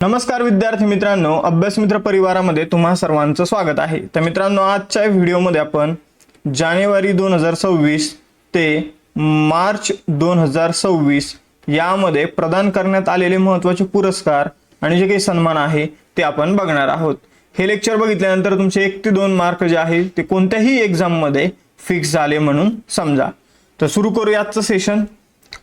नमस्कार विद्यार्थी मित्रांनो, अभ्यास मित्र परिवारामध्ये तुम्हा सर्वांचं स्वागत आहे। तर मित्रांनो, आजच्या व्हिडिओमध्ये आपण जानेवारी 2026 ते मार्च 2026 यामध्ये प्रदान करण्यात आलेले महत्त्वाचे पुरस्कार आणि जे काही सन्मान आहे ते आपण बघणार आहोत। हे लेक्चर बघितल्यानंतर तुमचे 1 ते 2 मार्क जे आहे ते कोणत्याही एक्झाम मध्ये फिक्स झाले म्हणून समजा। तर सुरू करूया आजचं सेशन।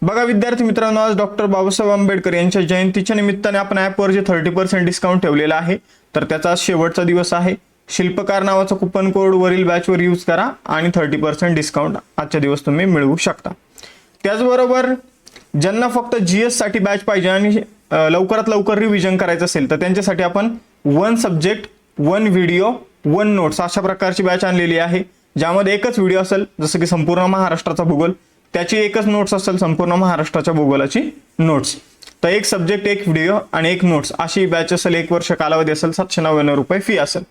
बघा विद्यार्थी मित्रांनो, आज डॉक्टर बाबासाहेब आंबेडकर यांच्या जयंतीच्या निमित्ताने आपण ॲपवर जे 30% डिस्काउंट ठेवलेला आहे तर त्याचा शेवटचा दिवस आहे। शिल्पकार नावाचा कुपन कोड वरील बॅचवर यूज करा आणि 30% डिस्काउंट आजच्या दिवस तुम्ही मिळवू शकता। त्याचबरोबर ज्यांना फक्त जीएस साठी बॅच पाहिजे आणि लवकरात लवकर रिव्हिजन करायचं असेल तर त्यांच्यासाठी आपण 1 सब्जेक्ट 1 व्हिडिओ 1 नोट्स अशा प्रकारची बॅच आणलेली आहे, ज्यामध्ये एकच व्हिडिओ असेल जसं की संपूर्ण महाराष्ट्राचा भूगोल, त्याची एकच नोट्स असेल संपूर्ण महाराष्ट्राच्या भूगोलाची नोट्स। तर 1 सब्जेक्ट 1 व्हिडिओ आणि 1 नोट्स अशी बॅच असेल। 1 वर्ष कालावधी असेल, 799 रुपये फी असेल।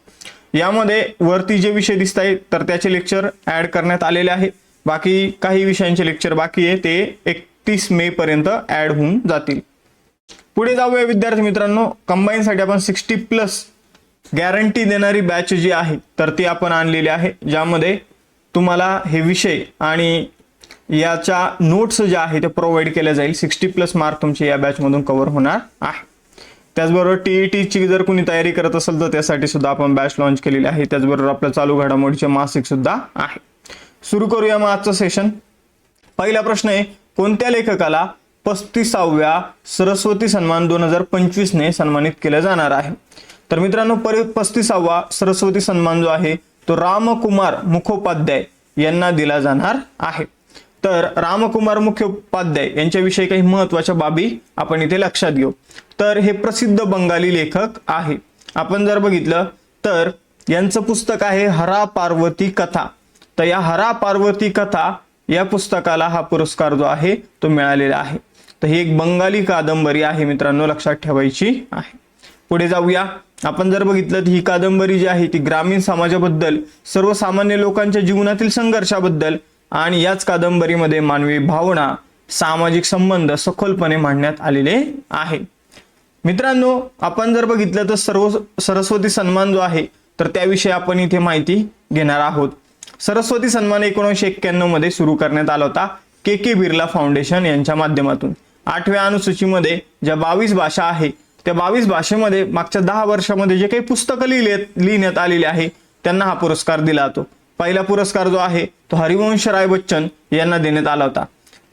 यामध्ये वरती जे विषय दिसत आहेत तर त्याचे लेक्चर ऍड करण्यात आलेले आहे। बाकी काही विषयांचे लेक्चर बाकी आहे, ते 31 मे पर्यंत ऍड होऊन जातील। पुढे जाऊया विद्यार्थी मित्रांनो, कंबाईन साठी आपण 60+ गॅरंटी देणारी बॅच जी आहे तर ती आपण आणलेली आहे, ज्यामध्ये तुम्हाला हे विषय आणि याच्या नोट्स ज्या आहेत ते प्रोव्हाइड केल्या जाईल। 60+ मार्क तुमचे या बॅच मधून कव्हर होणार आहे। त्याचबरोबर टीईटी ची जर कोणी तयारी करत असेल तर त्यासाठी सुद्धा आपण बॅच लॉन्च केलेली आहे। त्याचबरोबर आपल्या चालू घडामोडीचे मासिक सुद्धा आहे। सुरू करूया मग आजचं सेशन। पहिला प्रश्न आहे, कोणत्या लेखकाला 35व्या सरस्वती सन्मान 2025 ने सन्मानित केलं जाणार आहे? तर मित्रांनो, 35वा सरस्वती सन्मान जो आहे तो रामकुमार मुखोपाध्याय यांना दिला जाणार आहे। तर रामकुमार मुखोपाध्याय यांच्याविषयी काही महत्त्वाच्या बाबी आपण इथे लक्षात घेऊ। तर हे प्रसिद्ध बंगाली लेखक आहे। आपण जर बघितलं तर यांचं पुस्तक आहे हरा पार्वती कथा। तर या हरा पार्वती कथा या पुस्तकाला हा पुरस्कार जो आहे तो मिळालेला आहे। तर ही एक बंगाली कादंबरी आहे मित्रांनो, लक्षात ठेवायची आहे। पुढे जाऊया। आपण जर बघितलं तर ही कादंबरी जी आहे ती ग्रामीण समाजाबद्दल, सर्वसामान्य लोकांच्या जीवनातील संघर्षाबद्दल आणि याच कादंबरीमध्ये मानवी भावना, सामाजिक संबंध सखोलपणे मांडण्यात आलेले आहे। मित्रांनो, आपण जर बघितलं तर सरस्वती सन्मान जो आहे तर त्याविषयी आपण इथे माहिती घेणार आहोत। सरस्वती सन्मान 1991 मध्ये सुरू करण्यात आला होता के बिर्ला फाउंडेशन यांच्या माध्यमातून। 8व्या अनुसूचीमध्ये ज्या 22 भाषा आहे त्या 22 भाषेमध्ये मागच्या 10 वर्षामध्ये जे काही पुस्तकं लिहिण्यात आलेली आहे त्यांना हा पुरस्कार दिला जातो। पहिला पुरस्कार जो आहे तो हरिवंश राय बच्चन यांना देण्यात आला होता।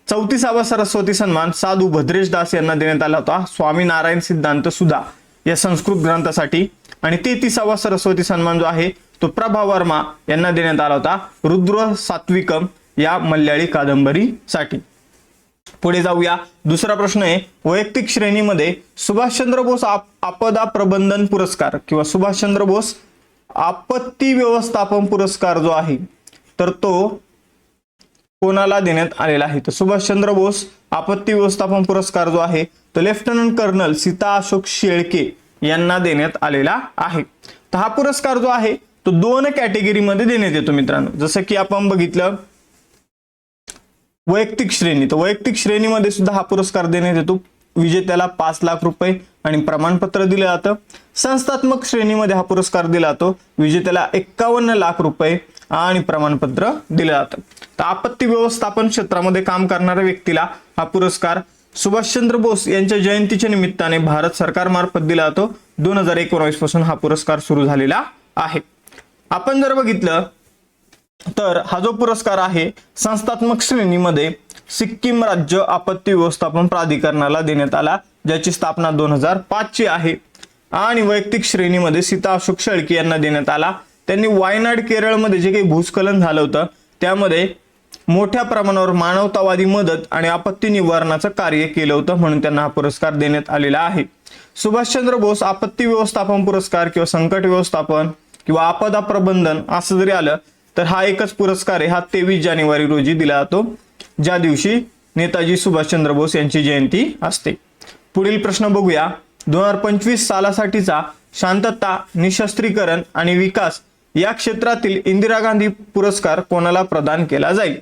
34वा सरस्वती सन्मान साधू भद्रेश दास यांना देण्यात आला होता स्वामीनारायण सिद्धांत सुधा या संस्कृत ग्रंथासाठी। आणि 33वा सरस्वती सन्मान जो आहे तो प्रभा वर्मा यांना देण्यात आला होता रुद्र सात्विकम या मल्याळी कादंबरीसाठी। पुढे जाऊया। दुसरा प्रश्न आहे, वैयक्तिक श्रेणीमध्ये सुभाषचंद्र बोस आपदा प्रबंधन पुरस्कार किंवा सुभाषचंद्र बोस आपत्ती व्यवस्थापन पुरस्कार जो आहे तर तो कोणाला देण्यात आलेला आहे? तर सुभाषचंद्र बोस आपत्ती व्यवस्थापन पुरस्कार जो आहे तो लेफ्टनंट कर्नल सीता अशोक शेळके यांना देण्यात आलेला आहे। तर हा पुरस्कार जो आहे तो 2 कॅटेगरीमध्ये देण्यात येतो मित्रांनो। जसं की आपण बघितलं वैयक्तिक श्रेणी, तर वैयक्तिक श्रेणीमध्ये सुद्धा हा पुरस्कार देण्यात येतो। विजेत्याला 5 लाख रुपये आणि प्रमाणपत्र दिलं जातं। संस्थात्मक श्रेणीमध्ये हा पुरस्कार दिला जातो, विजेत्याला 51 लाख रुपये आणि प्रमाणपत्र दिलं जातं। तर आपत्ती व्यवस्थापन क्षेत्रामध्ये काम करणाऱ्या व्यक्तीला हा पुरस्कार सुभाषचंद्र बोस यांच्या जयंतीच्या निमित्ताने भारत सरकारमार्फत दिला जातो। 2019 पासून हा पुरस्कार सुरू झालेला आहे। आपण जर बघितलं तर हा जो पुरस्कार आहे संस्थात्मक श्रेणीमध्ये सिक्कीम राज्य आपत्ती व्यवस्थापन प्राधिकरणाला देण्यात आला, ज्याची स्थापना 2005 ची आहे। आणि वैयक्तिक श्रेणीमध्ये सीता अशोक शेळके यांना देण्यात आला। त्यांनी वायनाड केरळमध्ये जे काही भूस्खलन झालं होतं त्यामध्ये मोठ्या प्रमाणावर मानवतावादी मदत आणि आपत्ती निवारणाचं कार्य केलं होतं, म्हणून त्यांना हा पुरस्कार देण्यात आलेला आहे। सुभाषचंद्र बोस आपत्ती व्यवस्थापन पुरस्कार किंवा संकट व्यवस्थापन किंवा आपदा प्रबंधन असं जरी आलं तर हा एकच पुरस्कार आहे। हा 23 जानेवारी रोजी दिला जातो, ज्या दिवशी नेताजी सुभाषचंद्र बोस यांची जयंती असते। पुढील प्रश्न बघूया। 2025 सालासाठीचा शांतता, निशस्त्रीकरण आणि विकास या क्षेत्रातील इंदिरा गांधी पुरस्कार कोणाला प्रदान केला जाईल?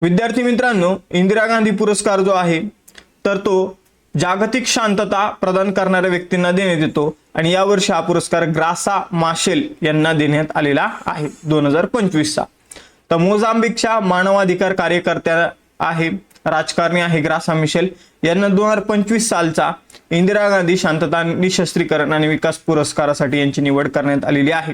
विद्यार्थी मित्रांनो, इंदिरा गांधी पुरस्कार जो आहे तर तो जागतिक शांतता प्रदान करणाऱ्या व्यक्तींना देण्यात येतो आणि यावर्षी हा पुरस्कार ग्रासा माशेल यांना देण्यात आलेला आहे 2025चा. तर मोझांबिकच्या मानवाधिकार कार्यकर्त्या आहे, राजकारणी आहे ग्रासा मिशेल यांना 2025 सालचा इंदिरा गांधी शांतता, निशस्त्रीकरण आणि विकास पुरस्कारासाठी यांची निवड करण्यात आलेली आहे.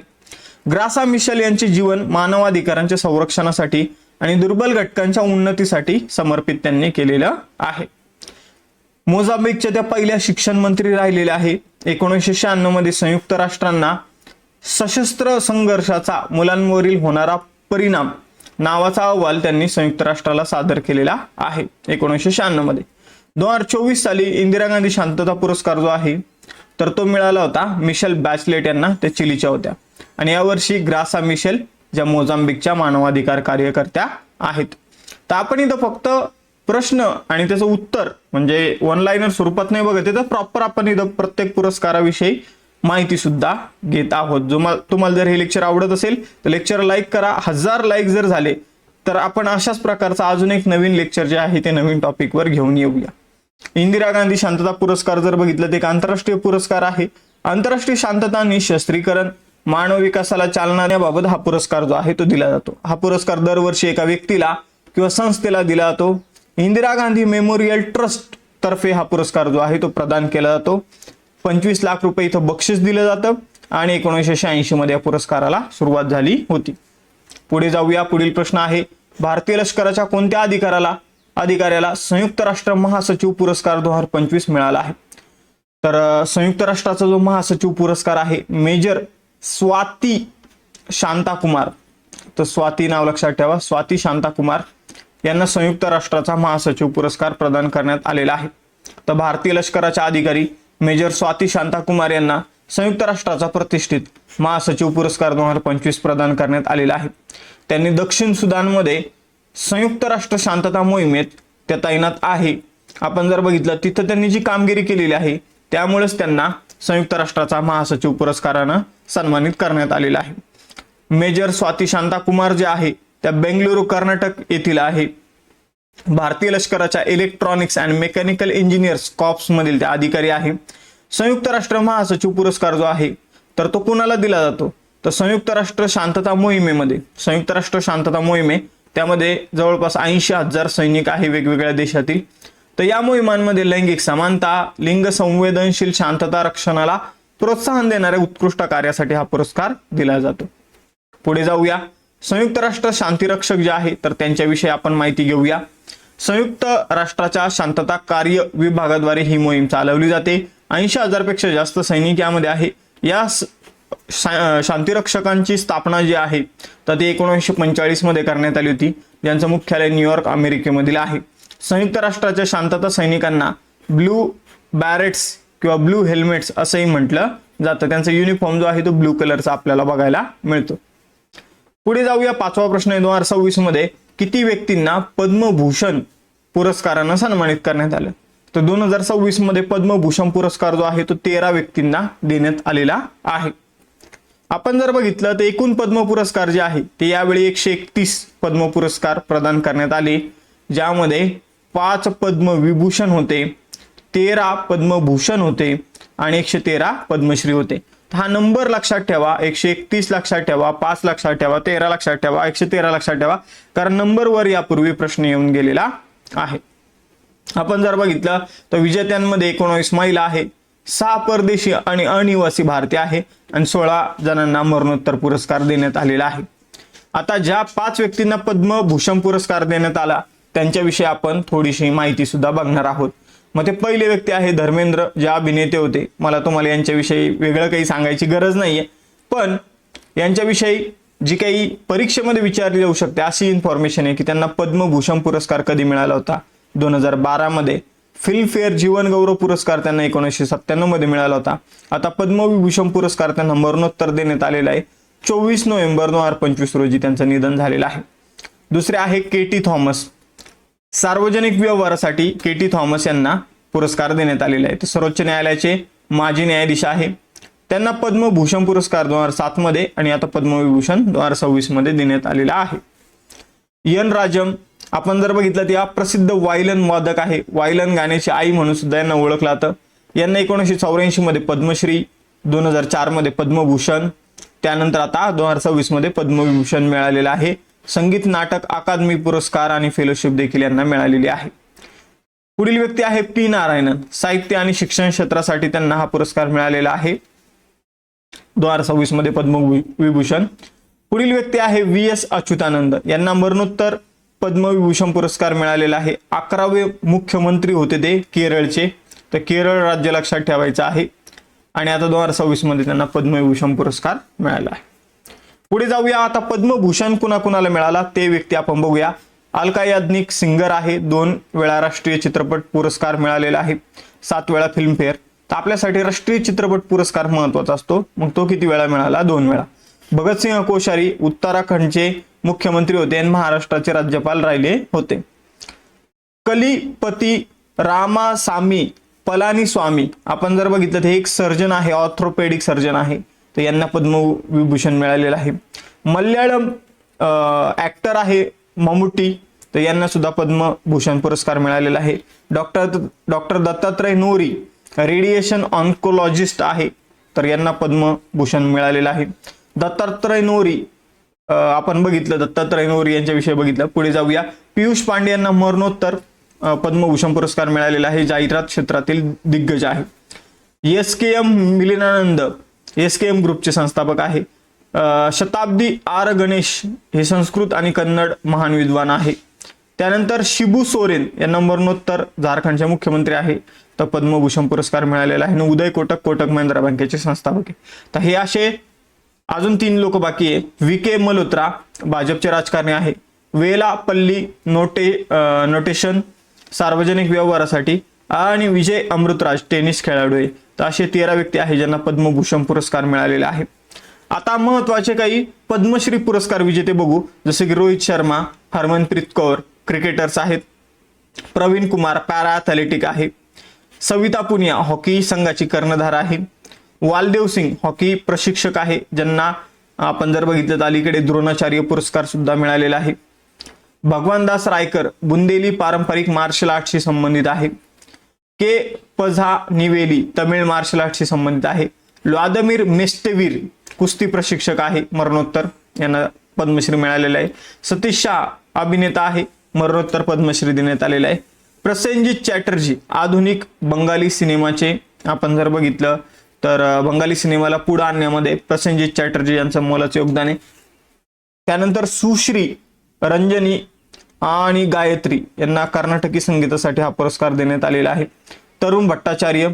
ग्रासा मिशेल यांचे जीवन मानवाधिकारांच्या संरक्षणासाठी आणि दुर्बल घटकांच्या उन्नतीसाठी समर्पित त्यांनी केलेलं आहे. मोझांबिकच्या त्या पहिल्या शिक्षण मंत्री राहिलेल्या आहे. 1996 मध्ये संयुक्त राष्ट्रांना सशस्त्र संघर्षाचा मुलांवरील होणारा परिणाम नावाचा अहवाल त्यांनी संयुक्त राष्ट्राला सादर केलेला आहे 1996 मध्ये. 2024 साली इंदिरा गांधी शांतता पुरस्कार जो आहे तर तो मिळाला होता मिशेल बॅचलेट यांना, त्या चिलीच्या होत्या. आणि यावर्षी ग्रासा मिशेल ज्या मोझांबिकच्या मानवाधिकार कार्यकर्त्या आहेत. तर आपण इथं फक्त प्रश्न आणि त्याचं उत्तर म्हणजे वन लाईनर स्वरूपात नाही बघत, तर प्रॉपर आपण इथं प्रत्येक पुरस्काराविषयी माहिती सुद्धा घेत आहोत. तुम्हाला जर हे लेक्चर आवडत असेल तर लेक्चर लाईक करा. 1000 लाईक जर झाले तर आपण अशाच प्रकारचा अजून एक नवीन लेक्चर जे आहे ते नवीन टॉपिकवर घेऊन येऊया. इंदिरा गांधी शांतता पुरस्कार जर बघितलं तर एक आंतरराष्ट्रीय पुरस्कार आहे. आंतरराष्ट्रीय शांतता आणि निशस्त्रीकरण, मानव विकासाला चालना देण्याबाबत हा पुरस्कार जो आहे तो दिला जातो. हा पुरस्कार दरवर्षी एका व्यक्तीला किंवा संस्थेला दिला जातो. इंदिरा गांधी मेमोरियल ट्रस्ट तर्फे हा पुरस्कार जो आहे तो प्रदान केला जातो. 25 लाख रुपये इथं बक्षीस दिलं जातं आणि 1986 मध्ये या पुरस्काराला सुरुवात झाली होती. पुढे जाऊया. पुढील प्रश्न आहे, भारतीय लष्कराच्या कोणत्या अधिकाऱ्याला संयुक्त राष्ट्र महासचिव पुरस्कार 2025 मिळाला आहे? तर संयुक्त राष्ट्राचा जो महासचिव पुरस्कार आहे मेजर स्वाती शांताकुमार, तर स्वाती नाव लक्षात ठेवा, स्वाती शांताकुमार यांना संयुक्त राष्ट्राचा महासचिव पुरस्कार प्रदान करण्यात आलेला आहे. तर भारतीय लष्कराच्या अधिकारी मेजर स्वाती शांताकुमार यांना संयुक्त राष्ट्राचा प्रतिष्ठित महासचिव पुरस्कार 2025 प्रदान करण्यात आलेला आहे. त्यांनी दक्षिण सुदानमध्ये संयुक्त राष्ट्र शांतता मोहिमेत त्या तैनात आहे. आपण जर बघितलं तिथं त्यांनी जी कामगिरी केलेली आहे त्यामुळेच त्यांना संयुक्त राष्ट्राचा महासचिव पुरस्कारानं सन्मानित करण्यात आलेला आहे. मेजर स्वाती शांताकुमार जे आहे त्या बेंगलुरू कर्नाटक येथील आहे. भारतीय लष्कराच्या electronics and mechanical engineers corps मधील त्या अधिकारी आहे. संयुक्त राष्ट्र महासचिव पुरस्कार जो आहे तर तो कुणाला दिला जातो? तर संयुक्त राष्ट्र शांतता मोहिमे त्यामध्ये जवळपास 80,000 सैनिक आहे वेगवेगळ्या देशातील. तर या मोहिमांमध्ये लैंगिक समानता, लिंग संवेदनशील शांतता रक्षणाला प्रोत्साहन देणाऱ्या उत्कृष्ट कार्यासाठी हा पुरस्कार दिला जातो. पुढे जाऊया. संयुक्त राष्ट्र शांतिरक्षक जे आहे तर त्यांच्याविषयी आपण माहिती घेऊया. संयुक्त राष्ट्राच्या शांतता कार्य विभागाद्वारे ही मोहीम चालवली जाते. 80,000 पेक्षा जास्त सैनिक यामध्ये आहे. या शांतिरक्षकांची स्थापना जी आहे तर ती 1945 मध्ये करण्यात आली होती, ज्यांचं मुख्यालय न्यूयॉर्क अमेरिकेमधील आहे. संयुक्त राष्ट्राच्या शांतता सैनिकांना ब्लू बॅरेट्स किंवा ब्लू हेल्मेट्स असंही म्हटलं जातं. त्यांचा युनिफॉर्म जो आहे तो ब्लू कलरचा आपल्याला बघायला मिळतो. पुढे जाऊया. 5वा प्रश्न आहे, 2026 मध्ये किती व्यक्तींना पद्मभूषण पुरस्कारानं सन्मानित करण्यात आलं? तर 2026 मध्ये पद्मभूषण पुरस्कार जो आहे तो 13 व्यक्तींना देण्यात आलेला आहे. आपण जर बघितलं तर एकूण पद्म पुरस्कार जे आहे ते यावेळी 131 पद्म पुरस्कार प्रदान करण्यात आले, ज्यामध्ये 5 पद्मविभूषण होते, 13 पद्मभूषण होते आणि 113 पद्मश्री होते. हा नंबर लक्षात ठेवा, 131 लक्षात ठेवा, 5 लक्षात ठेवा, 13 लक्षात ठेवा, 113 लक्षात ठेवा, कारण नंबरवर यापूर्वी प्रश्न येऊन गेलेला आहे. आपण जर बघितलं तर विजेत्यांमध्ये 19 महिला आहे, 6 परदेशी आणि अनिवासी भारतीय आहे आणि 16 जणांना मरणोत्तर पुरस्कार देण्यात आलेला आहे. आता ज्या 5 व्यक्तींना पद्मभूषण पुरस्कार देण्यात आला त्यांच्याविषयी आपण थोडीशी माहिती सुद्धा बघणार आहोत. मग ते पहिले व्यक्ती आहे धर्मेंद्र, जे अभिनेते होते. मला तुम्हाला यांच्याविषयी वेगळं काही सांगायची गरज नाहीये, पण यांच्याविषयी जी काही परीक्षेमध्ये विचारली जाऊ शकते अशी इन्फॉर्मेशन आहे की त्यांना पद्मभूषण पुरस्कार कधी मिळाला होता? 2012 मध्ये. फिल्मफेअर जीवन गौरव पुरस्कार त्यांना 1997 मध्ये मिळाला होता. आता पद्मविभूषण पुरस्कार त्यांना मरणोत्तर देण्यात आलेला आहे. 24 नोव्हेंबर 2025 रोजी त्यांचं निधन झालेलं आहे. दुसरे आहे केटी थॉमस. सार्वजनिक व्यवहारासाठी केटी थॉमस यांना पुरस्कार देण्यात आलेला आहे. ते सर्वोच्च न्यायालयाचे माजी न्यायाधीश आहे. त्यांना पद्मभूषण पुरस्कार 2007 मध्ये आणि आता पद्मविभूषण 2026 मध्ये देण्यात आलेला आहे. एन राजम आपण जर बघितलं तर या प्रसिद्ध वायलन वादक आहे, वायलन गाण्याची आई म्हणून सुद्धा यांना ओळखलं जातं. यांना 1984 मध्ये पद्मश्री, 2004 मध्ये पद्मभूषण, त्यानंतर आता 2026 मध्ये पद्मविभूषण मिळालेला आहे. संगीत नाटक अकादमी पुरस्कार आणि फेलोशिप देखील यांना मिळालेली आहे. पुढील व्यक्ती आहे पी नारायणन. साहित्य आणि शिक्षण क्षेत्रासाठी त्यांना हा पुरस्कार मिळालेला आहे 2026 मध्ये पद्मविभूषण. पुढील व्यक्ती आहे व्ही एस अच्युतानंद. यांना मरणोत्तर पद्मविभूषण पुरस्कार मिळालेला आहे. 11वे मुख्यमंत्री होते ते केरळचे, तर केरळ राज्य लक्षात ठेवायचं आहे. आणि आता 2026 मध्ये त्यांना पद्मविभूषण पुरस्कार मिळाला आहे. पुढे जाऊया. आता पद्मभूषण कुणाकुणाला मिळाला ते व्यक्ती आपण बघूया. अलका याज्ञिक सिंगर आहे, 2 वेळा राष्ट्रीय चित्रपट पुरस्कार मिळालेला आहे, 7 वेळा फिल्मफेअर. तर आपल्यासाठी राष्ट्रीय चित्रपट पुरस्कार महत्वाचा असतो, मग तो किती वेळा मिळाला? 2 वेळा. भगतसिंह कोश्यारी उत्तराखंडचे मुख्यमंत्री होते आणि महाराष्ट्राचे राज्यपाल राहिले होते. कलीपती रामासामी पलानीस्वामी, आपण जर बघितलं तर हे एक सर्जन आहे, ऑर्थोपेडिक सर्जन आहे, तर यांना पद्मविभूषण मिळालेलं आहे. मल्याळम ऍक्टर आहे मम्मुटी, तर यांना सुद्धा पद्मभूषण पुरस्कार मिळालेला आहे. Doctor Dattatreya Nori radiation oncologist आहे, तर यांना पद्मभूषण मिळालेलं आहे. दत्तात्रय नोरी आपण बघितलं, दत्तात्रय नोरी यांच्याविषयी बघितलं. पुढे जाऊया. पियुष पांडे यांना मरणोत्तर पद्मभूषण पुरस्कार मिळालेला आहे, जाहिरात क्षेत्रातील दिग्गज आहे. SKM मिलिनानंद SKM ग्रुपचे संस्थापक आहे. शताब्दी आर गणेश हे संस्कृत आणि कन्नड महान विद्वान आहे. त्यानंतर शिबू सोरेन यांना मरणोत्तर झारखंडचे मुख्यमंत्री आहे, तर पद्मभूषण पुरस्कार मिळालेला आहे. आणि उदय कोटक कोटक महिंद्रा बँकेचे संस्थापक आहे. तर हे असे अजून 3 लोक बाकी आहे. VK मल्होत्रा भाजपचे राजकारणी आहे. वेलापल्ली नोटेशन सार्वजनिक व्यवहारासाठी, आणि विजय अमृतराज टेनिस खेळाडू आहे. तर असे 13 व्यक्ती आहे ज्यांना पद्मभूषण पुरस्कार मिळालेला आहे. आता महत्वाचे काही पद्मश्री पुरस्कार विजेते बघू, जसे की रोहित शर्मा, हरमनप्रीत कौर क्रिकेटर्स आहेत. प्रवीण कुमार पॅरा ॲथलेटिक आहे. सविता पुनिया हॉकी संघाची कर्णधार आहे. वालदेव सिंग हॉकी प्रशिक्षक आहे, ज्यांना आपण जर बघितलं तर अलीकडे द्रोणाचार्य पुरस्कार सुद्धा मिळालेला आहे. भगवानदास रायकर बुंदेली पारंपरिक मार्शल आर्टशी संबंधित आहे. के पझा निवेली तमिळ मार्शल आर्टशी संबंधित आहे. व्लादिमीर मेस्टेवीर कुस्ती प्रशिक्षक आहे, मरणोत्तर यांना पद्मश्री मिळालेला आहे. सतीश शाह अभिनेता आहे, मरणोत्तर पद्मश्री देण्यात आलेला आहे. प्रसेनजीत चॅटर्जी आधुनिक बंगाली सिनेमाचे आपण जर बघितलं तर बंगाली सिनेमाला पुढे आणण्यामध्ये प्रसेनजीत चॅटर्जी यांचं मोलाचं योगदान आहे. त्यानंतर सुश्री रंजनी आणि गायत्री यांना कर्नाटकी संगीतासाठी हा पुरस्कार देण्यात आलेला आहे. तरुण भट्टाचार्य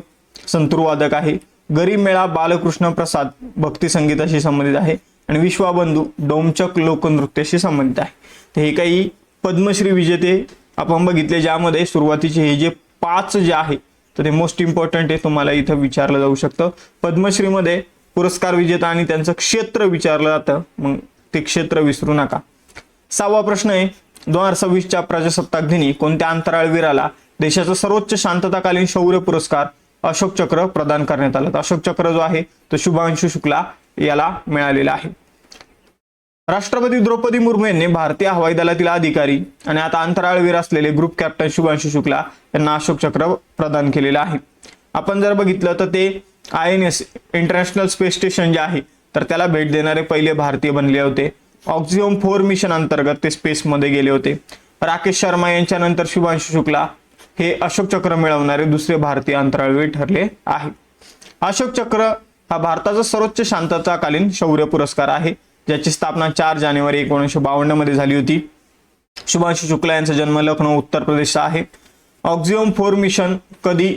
संतूर वादक आहे. गरीब मेळा बालकृष्ण प्रसाद भक्ती संगीताशी संबंधित आहे. आणि विश्वाबंधू डोमचक लोकनृत्याशी संबंधित आहे. तर हे काही पद्मश्री विजेते आपण बघितले, ज्यामध्ये सुरुवातीचे हे जे 5 जे आहे तर ते मोस्ट इम्पॉर्टंट आहे, तुम्हाला इथं विचारलं जाऊ शकतं. पद्मश्रीमध्ये पुरस्कार विजेता आणि त्यांचं क्षेत्र विचारलं जातं, मग ते क्षेत्र विसरू नका. 6वा प्रश्न आहे, 2026च्या प्रजासत्ताक दिनी कोणत्या अंतराळवीराला देशाचा सर्वोच्च शांतताकालीन शौर्य पुरस्कार अशोक चक्र प्रदान करण्यात आला? अशोक चक्र जो आहे तो शुभांशु शुक्ला याला मिळालेला आहे. राष्ट्रपती द्रौपदी मुर्मू यांनी भारतीय हवाई दलातील अधिकारी आणि आता अंतराळवीर असलेले ग्रुप कॅप्टन शुभांशु शुक्ला यांना अशोक चक्र प्रदान केलेलं आहे. आपण जर बघितलं तर ते INS इंटरनॅशनल स्पेस स्टेशन जे आहे तर त्याला भेट देणारे पहिले भारतीय बनले होते. ऑक्झिओम 4 मिशन अंतर्गत ते स्पेसमध्ये गेले होते. राकेश शर्मा यांच्यानंतर शुभांशु शुक्ला हे अशोक चक्र मिळवणारे दुसरे भारतीय अंतराळवीर ठरले आहे. अशोक चक्र हा भारताचा सर्वोच्च शांतताकालीन शौर्य पुरस्कार आहे, ज्याची स्थापना 4 जानेवारी 1952 मध्ये झाली होती. शुभांशु शुक्ला यांचा जन्म लखनौ उत्तर प्रदेशचा आहे. ऑक्झिओम 4 मिशन कधी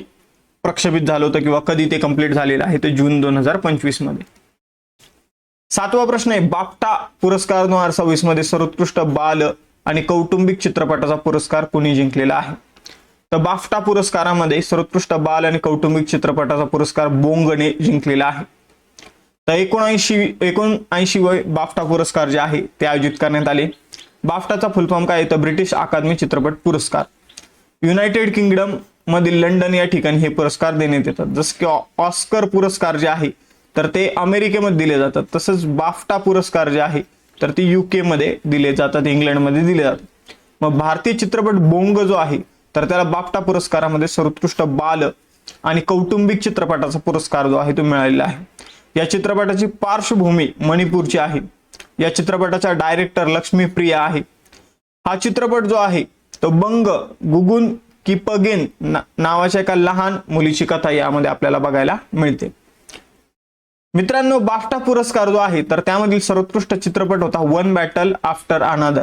प्रक्षेपित झालं होतं किंवा कधी ते कंप्लीट झालेलं आहे, ते जून 2025 मध्ये. 7वा प्रश्न आहे, बाफ्टा पुरस्कार 2026 मध्ये सर्वोत्कृष्ट बाल आणि कौटुंबिक चित्रपटाचा पुरस्कार कोणी जिंकलेला आहे? तर बाफ्टा पुरस्कारामध्ये सर्वोत्कृष्ट बाल आणि कौटुंबिक चित्रपटाचा पुरस्कार बोंगने जिंकलेला आहे. तर 79 बाफ्टा पुरस्कार जे आहे ते आयोजित करण्यात आले. बाफ्टाचा फुल फॉर्म काय आहे तर ब्रिटिश अकादमी चित्रपट पुरस्कार. युनायटेड किंगडम मधील लंडन या ठिकाणी हे पुरस्कार देण्यात येतात. जसं की ऑस्कर पुरस्कार जे आहे तर ते अमेरिकेमध्ये दिले जातात, तसंच बाफ्टा पुरस्कार जे आहे तर ते UK मध्ये दिले जातात, इंग्लंडमध्ये दिले जातात. मग भारतीय चित्रपट बोंग जो आहे तर त्याला बाफ्टा पुरस्कारामध्ये सर्वोत्कृष्ट बाल आणि कौटुंबिक चित्रपटाचा पुरस्कार जो आहे तो मिळालेला आहे. या चित्रपटाची पार्श्वभूमी मणिपूरची आहे. या चित्रपटाचा डायरेक्टर लक्ष्मीप्रिया आहे. हा चित्रपट जो आहे तो बंग गुगुन किपगेन नावाच्या एका लहान मुलीची कथा यामध्ये आपल्याला बघायला मिळते. मित्रांनो, बाफ्टा पुरस्कार जो आहे तर त्यामधील सर्वोत्कृष्ट चित्रपट होता वन बॅटल आफ्टर अनदर.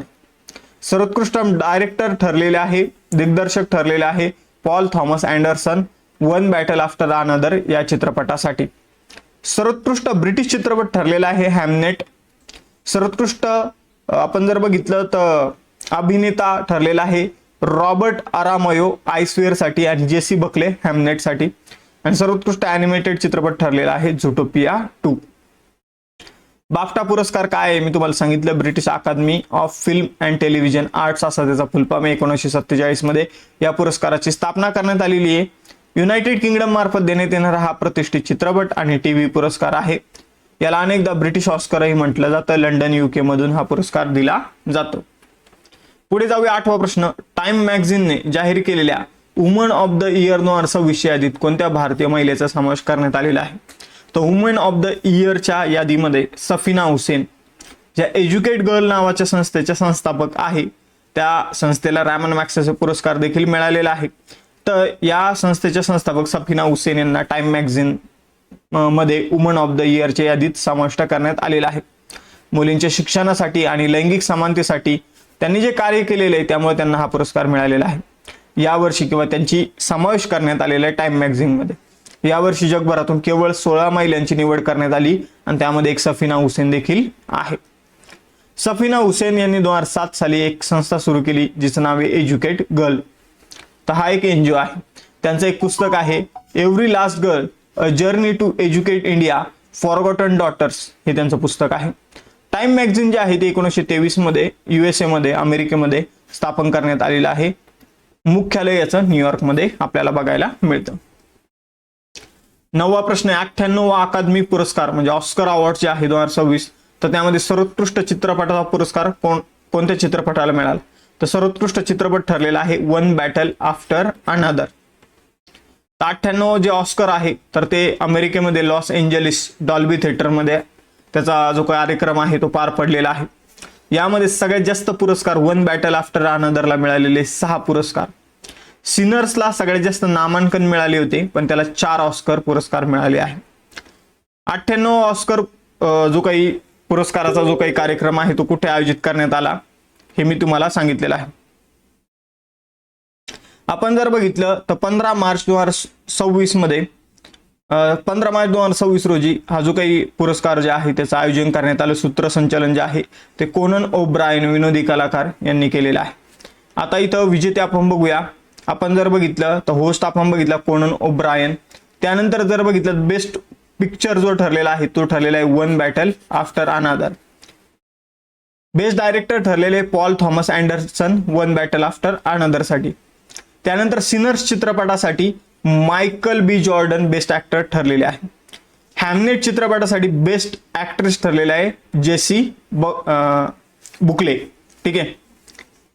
सर्वोत्कृष्ट डायरेक्टर ठरलेले आहे, दिग्दर्शक ठरलेले आहे Paul Thomas Anderson one battle after another या चित्रपटासाठी. सर्वोत्कृष्ट ब्रिटिश चित्रपट ठरलेला आहे हॅमनेट. सर्वोत्कृष्ट आपण जर बघितलं तर अभिनेता ठरलेला आहे रॉबर्ट आरामयो आयस्वेअर साठी आणि जेसी बकले हॅमनेट साठी. आणि सर्वोत्कृष्ट ॲनिमेटेड चित्रपट ठरलेला आहे झुटोपिया 2. बाफ्टा पुरस्कार काय आहे मी तुम्हाला सांगितलं. British Academy of Film and Television Arts असा त्याचा फुलफॉर्म 1947 मध्ये या पुरस्काराची स्थापना करण्यात आलेली आहे. युनायटेड किंगडम मार्फत देण्यात येणारा हा प्रतिष्ठित चित्रपट आणि टीव्ही पुरस्कार आहे. याला अनेकदा ब्रिटिश ऑस्करही म्हटलं जातं. लंडन UK मधून हा पुरस्कार दिला जातो. पुढे जाऊया 8वा प्रश्न. टाइम मॅगझिनने जाहीर केलेल्या वुमन ऑफ द इयर 2026 यादीत कोणत्या भारतीय महिलेचा समावेश करण्यात आलेला आहे. तर वुमेन ऑफ द इयरच्या यादीमध्ये सफिना हुसेन, ज्या एज्युकेट गर्ल नावाच्या संस्थेच्या संस्थापक आहे, त्या संस्थेला रॅमन मॅग्सेसे पुरस्कार देखील मिळालेला आहे. तर या संस्थेच्या संस्थापक सफिना हुसेन यांना टाइम मॅगझिन मध्ये वुमन ऑफ द इयरच्या यादीत समाविष्ट करण्यात आलेला आहे. मुलींच्या शिक्षणासाठी आणि लैंगिक समानतेसाठी त्यांनी जे कार्य केलेले आहे त्यामुळे त्यांना हा पुरस्कार मिळालेला आहे. यावर्षी किंवा त्यांची समावेश करण्यात आलेला आहे टाइम मॅगझिन मध्ये. यावर्षी जगभरातून केवळ 16 महिलांची निवड करण्यात आली आणि त्यामध्ये एक सफिना हुसेन देखील आहे. सफिना हुसेन यांनी 2007 साली एक संस्था सुरू केली जिचं नाव आहे एज्युकेट गर्ल. तर हा एक NGO आहे. त्यांचं एक पुस्तक आहे every last girl a journey to educate India forgotten daughters हे त्यांचं पुस्तक आहे. टाइम मॅगझिन जे आहे ते 1923 मध्ये USA मध्ये अमेरिकेमध्ये स्थापन करण्यात आलेलं आहे. मुख्यालय याचं न्यूयॉर्क मध्ये आपल्याला बघायला मिळतं. 9वा प्रश्न आहे 98वा अकादमी पुरस्कार म्हणजे ऑस्कर अवॉर्ड जे आहे 2026 तर त्यामध्ये सर्वोत्कृष्ट चित्रपटाचा पुरस्कार कोणत्या चित्रपटाला मिळाला. तर सर्वोत्कृष्ट चित्रपट ठरलेला आहे वन बॅटल आफ्टर अनदर. 98 जे ऑस्कर आहे तर ते अमेरिकेमध्ये लॉस एंजलिस डॉल्बी थिएटरमध्ये त्याचा जो कार्यक्रम आहे तो पार पडलेला आहे. यामध्ये सगळ्यात जास्त पुरस्कार वन बॅटल आफ्टर अनदरला मिळालेले 6 पुरस्कार. सिनर्सला सगळ्यात जास्त नामांकन मिळाले होते पण त्याला 4 ऑस्कर पुरस्कार मिळाले आहे. 98 ऑस्कर जो काही पुरस्काराचा जो काही कार्यक्रम आहे तो कुठे आयोजित करण्यात आला हे मी तुम्हाला सांगितलेलं आहे. आपण जर बघितलं तर 15 मार्च 2026 मध्ये 15 मार्च 2026 रोजी हा जो काही पुरस्कार जे आहे त्याचं आयोजन करण्यात आलं. सूत्रसंचालन जे आहे ते कोनन ओब्रायन विनोदी कलाकार यांनी केलेलं आहे. आता इथं विजेते आपण बघूया. आपण जर बघितलं तर होस्ट आपण बघितला कोनन ओब्रायन. त्यानंतर जर बघितलं बेस्ट पिक्चर जो ठरलेला आहे तो ठरलेला आहे one battle after another. Best director ठरलेले Paul Thomas Anderson one battle after another साठी. त्यानंतर सिनर्स चित्रपटासाठी Michael B Jordan best actor ठरलेले आहे. हॅमनेट चित्रपटासाठी बेस्ट ऍक्ट्रेस ठरलेले आहे जेसी बुकले. ठीक आहे.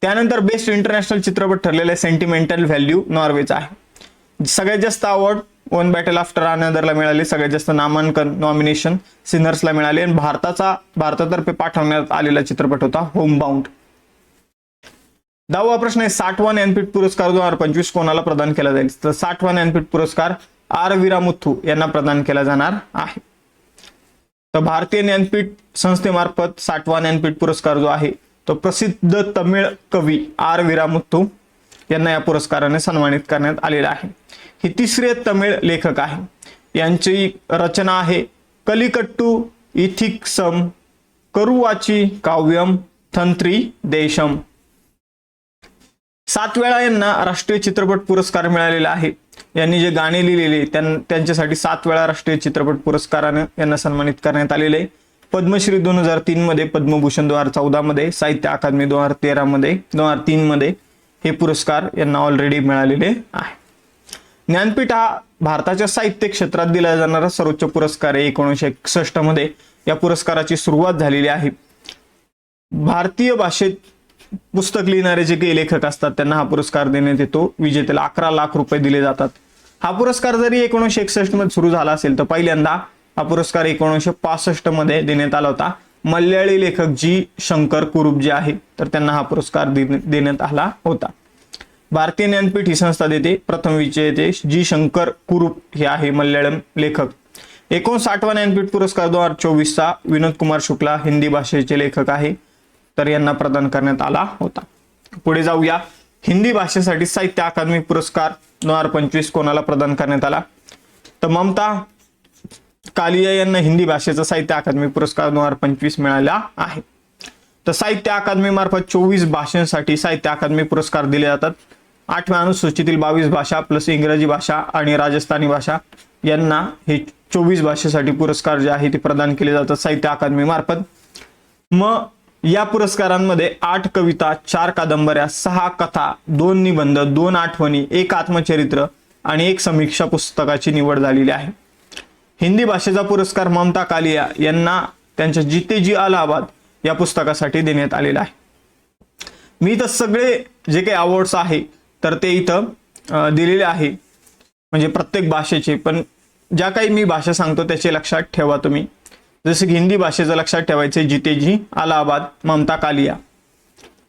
त्यानंतर बेस्ट इंटरनॅशनल चित्रपट ठरलेला आहे सेंटिमेंटल व्हॅल्यू नॉर्वेचा आहे. सगळ्यात जास्त अवॉर्ड वन बॅटल आफ्टर अनदरला मिळाले. सगळ्यात जास्त नामांकन नॉमिनेशन सिनर्सला मिळाले आणि भारतातर्फे पाठवण्यात आलेला चित्रपट होता होमबाउंड. 10वा प्रश्न आहे 60वा ज्ञानपीठ पुरस्कार 2025 कोणाला प्रदान केला जाईल. तर 60वा ज्ञानपीठ पुरस्कार R वीरामुथू यांना प्रदान केला जाणार आहे. तर भारतीय ज्ञानपीठ संस्थेमार्फत 60वा ज्ञानपीठ पुरस्कार जो आहे तो प्रसिद्ध तमिळ कवी R वीरामुथू यांना या पुरस्काराने सन्मानित करण्यात आलेला आहे. हे तिसरे तमिळ लेखक आहे. यांची रचना आहे कलिकट्टू इथिक्सम करुवाची काव्यम थंत्री देशम. 7 वेळा यांना राष्ट्रीय चित्रपट पुरस्कार मिळालेला आहे. यांनी जे गाणे लिहिलेले त्यांच्यासाठी 7 वेळा राष्ट्रीय चित्रपट पुरस्काराने यांना सन्मानित करण्यात आलेले आहे. पद्मश्री 2003 मध्ये, पद्मभूषण 2014 मध्ये, साहित्य अकादमी 2003 मध्ये हे पुरस्कार यांना ऑलरेडी मिळालेले आहे. ज्ञानपीठ हा भारताच्या साहित्य क्षेत्रात दिला जाणारा सर्वोच्च पुरस्कार आहे. 1961 मध्ये या पुरस्काराची सुरुवात झालेली आहे. भारतीय भाषेत पुस्तक लिहिणारे जे काही लेखक असतात त्यांना हा पुरस्कार देण्यात येतो. विजेत्याला 11 लाख रुपये दिले जातात. हा पुरस्कार जरी 1961 मध्ये सुरू झाला असेल तर पहिल्यांदा हा पुरस्कार 1965 मध्ये देण्यात आला होता. मल्याळी लेखक जी शंकर कुरूप जे आहे तर त्यांना हा पुरस्कार देण्यात आला होता. भारतीय ज्ञानपीठ ही संस्था देते. प्रथम विजेते जी शंकर कुरूप हे आहे मल्याळम लेखक. 59वा ज्ञानपीठ पुरस्कार 2024चा विनोद कुमार शुक्ला हिंदी भाषेचे लेखक आहे तर यांना प्रदान करण्यात आला होता. पुढे जाऊया. हिंदी भाषेसाठी साहित्य अकादमी पुरस्कार 2025 कोणाला प्रदान करण्यात आला तर ममता कालिया यांना हिंदी भाषेचा साहित्य अकादमी पुरस्कार 2025 मिळाला आहे. तर साहित्य अकादमी मार्फत 24 भाषांसाठी साहित्य अकादमी पुरस्कार दिले जातात. 8व्या अनुसूचीतील 22 भाषा प्लस इंग्रजी भाषा आणि राजस्थानी भाषा यांना हे 24 भाषेसाठी पुरस्कार जे आहे ते प्रदान केले जातात साहित्य अकादमी मार्फत. मग या पुरस्कारांमध्ये 8 कविता, 4 कादंबऱ्या, 6 कथा, 2 निबंध, 2 आठवणी, 1 आत्मचरित्र आणि 1 समीक्षा पुस्तकाची निवड झालेली आहे. हिंदी भाषेचा पुरस्कार ममता कालिया यांना त्यांच्या जीते जी अलाहाबाद या पुस्तकासाठी देण्यात आलेला आहे. मी इथं सगळे जे काही अवॉर्ड्स आहे तर ते इथं दिलेले आहे म्हणजे प्रत्येक भाषेचे, पण ज्या काही मी भाषा सांगतो त्याचे लक्षात ठेवा तुम्ही. जसे की हिंदी भाषेचं लक्षात ठेवायचे जितेजी अलाहाबाद, ममता कालिया,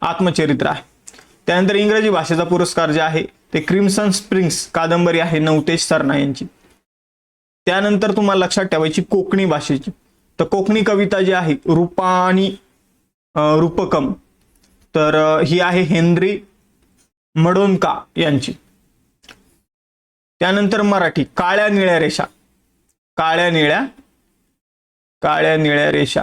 आत्मचरित्र आहे. त्यानंतर इंग्रजी भाषेचा पुरस्कार जे आहे ते क्रिम्सन स्प्रिंग्स कादंबरी आहे नवतेज सरना यांची. त्यानंतर तुम्हाला लक्षात ठेवायची कोकणी भाषेची तर कोकणी कविता जी आहे रूपानी रूपकम तर ही आहे हेनरी मडोनका यांची. त्यानंतर मराठी काळ्या निळ्या रेषा, काळ्या निळ्या रेषा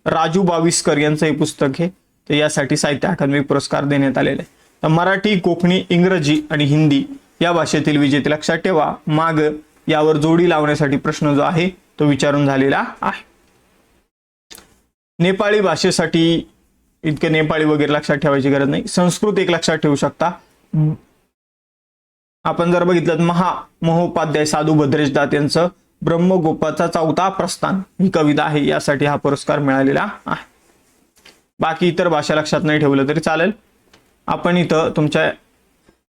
राजू बाविस्कर यांचं हे पुस्तक आहे तर यासाठी साहित्य अकादमी पुरस्कार देण्यात आलेले आहे. तर मराठी, कोकणी, इंग्रजी आणि हिंदी या भाषेतील विजेते लक्षात ठेवा. माग यावर जोडी लावण्यासाठी प्रश्न जो आहे तो विचारून झालेला आहे. नेपाळी भाषेसाठी इतके नेपाळी वगैरे लक्षात ठेवायची गरज नाही. संस्कृत एक लक्षात ठेवू शकता. आपण जर बघितलं महोपाध्याय साधू भद्रेश दात यांचं ब्रह्मगोपाचा 4था प्रस्थान ही कविता आहे यासाठी हा पुरस्कार मिळालेला आहे. बाकी इतर भाषा लक्षात नाही ठेवलं तरी चालेल. आपण इथं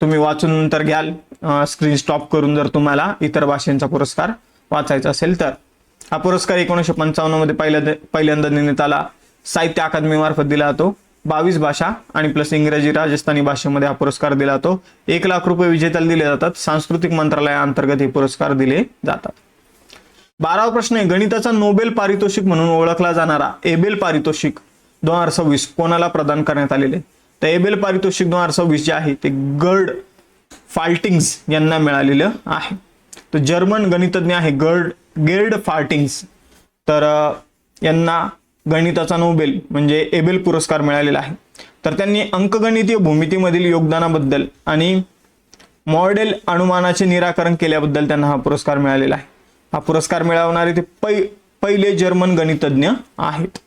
तुम्ही वाचून नंतर घ्याल स्क्रीन स्टॉप करून जर तुम्हाला इतर भाषांचा पुरस्कार वाचायचा असेल तर. हा पुरस्कार 1955 मध्ये पहिल्यांदा देण्यात आला. साहित्य अकादमी मार्फत दिला जातो. 22 भाषा आणि प्लस इंग्रजी राजस्थानी भाषेमध्ये हा पुरस्कार दिला जातो. 1 लाख रुपये विजेत्याला दिले जातात. सांस्कृतिक मंत्रालयाअंतर्गत हे पुरस्कार दिले जातात. 12वा प्रश्न आहे गणिताचा नोबेल पारितोषिक म्हणून ओळखला जाणारा एबेल पारितोषिक 2026 कोणाला प्रदान करण्यात आलेले. तर एबेल पारितोषिक 2026 जे आहे ते गर्ड फाल्टिंग्स यांना मिळालेलं आहे. तर जर्मन गणितज्ञ आहे गेर्ड फाल्टिंग्स तर यांना गणिताचा नोबेल म्हणजे एबेल पुरस्कार मिळालेला आहे. तर त्यांनी अंकगणितीय भूमितीमधील योगदानाबद्दल आणि मॉडेल अनुमानाचे निराकरण केल्याबद्दल त्यांना हा पुरस्कार मिळालेला आहे. हा पुरस्कार मिळवणारे ते पहिले जर्मन गणितज्ञ आहेत.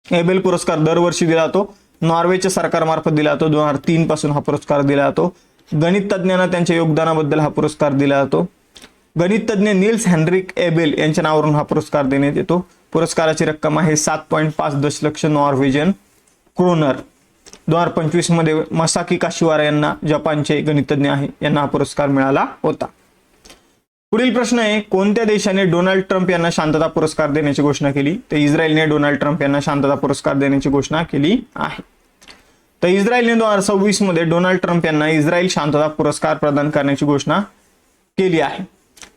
एबेल पुरस्कार दरवर्षी दिला जातो. नॉर्वेच्या सरकारमार्फत दिला जातो. 2003 पासून हा पुरस्कार दिला जातो. गणित तज्ञांना त्यांच्या योगदानाबद्दल हा पुरस्कार दिला जातो. गणित तज्ञ नील्स हेनरिक एबेल यांच्या नावावरून हा पुरस्कार देण्यात येतो. पुरस्काराची रक्कम आहे 7.5 दशलक्ष नॉर्वेजियन क्रोनर. 2025 मध्ये मसाकी काशिवारा यांना जपानचे गणितज्ञ आहे यांना हा पुरस्कार मिळाला होता. पुढील प्रश्न आहे कोणत्या देशाने डोनाल्ड ट्रम्प यांना शांतता पुरस्कार देण्याची घोषणा केली. तर इस्रायलने डोनाल्ड ट्रम्प यांना शांतता पुरस्कार देण्याची घोषणा केली आहे. तर इस्रायलने 2026 मध्ये डोनाल्ड ट्रम्प यांना इस्रायल शांतता पुरस्कार प्रदान करण्याची घोषणा केली आहे.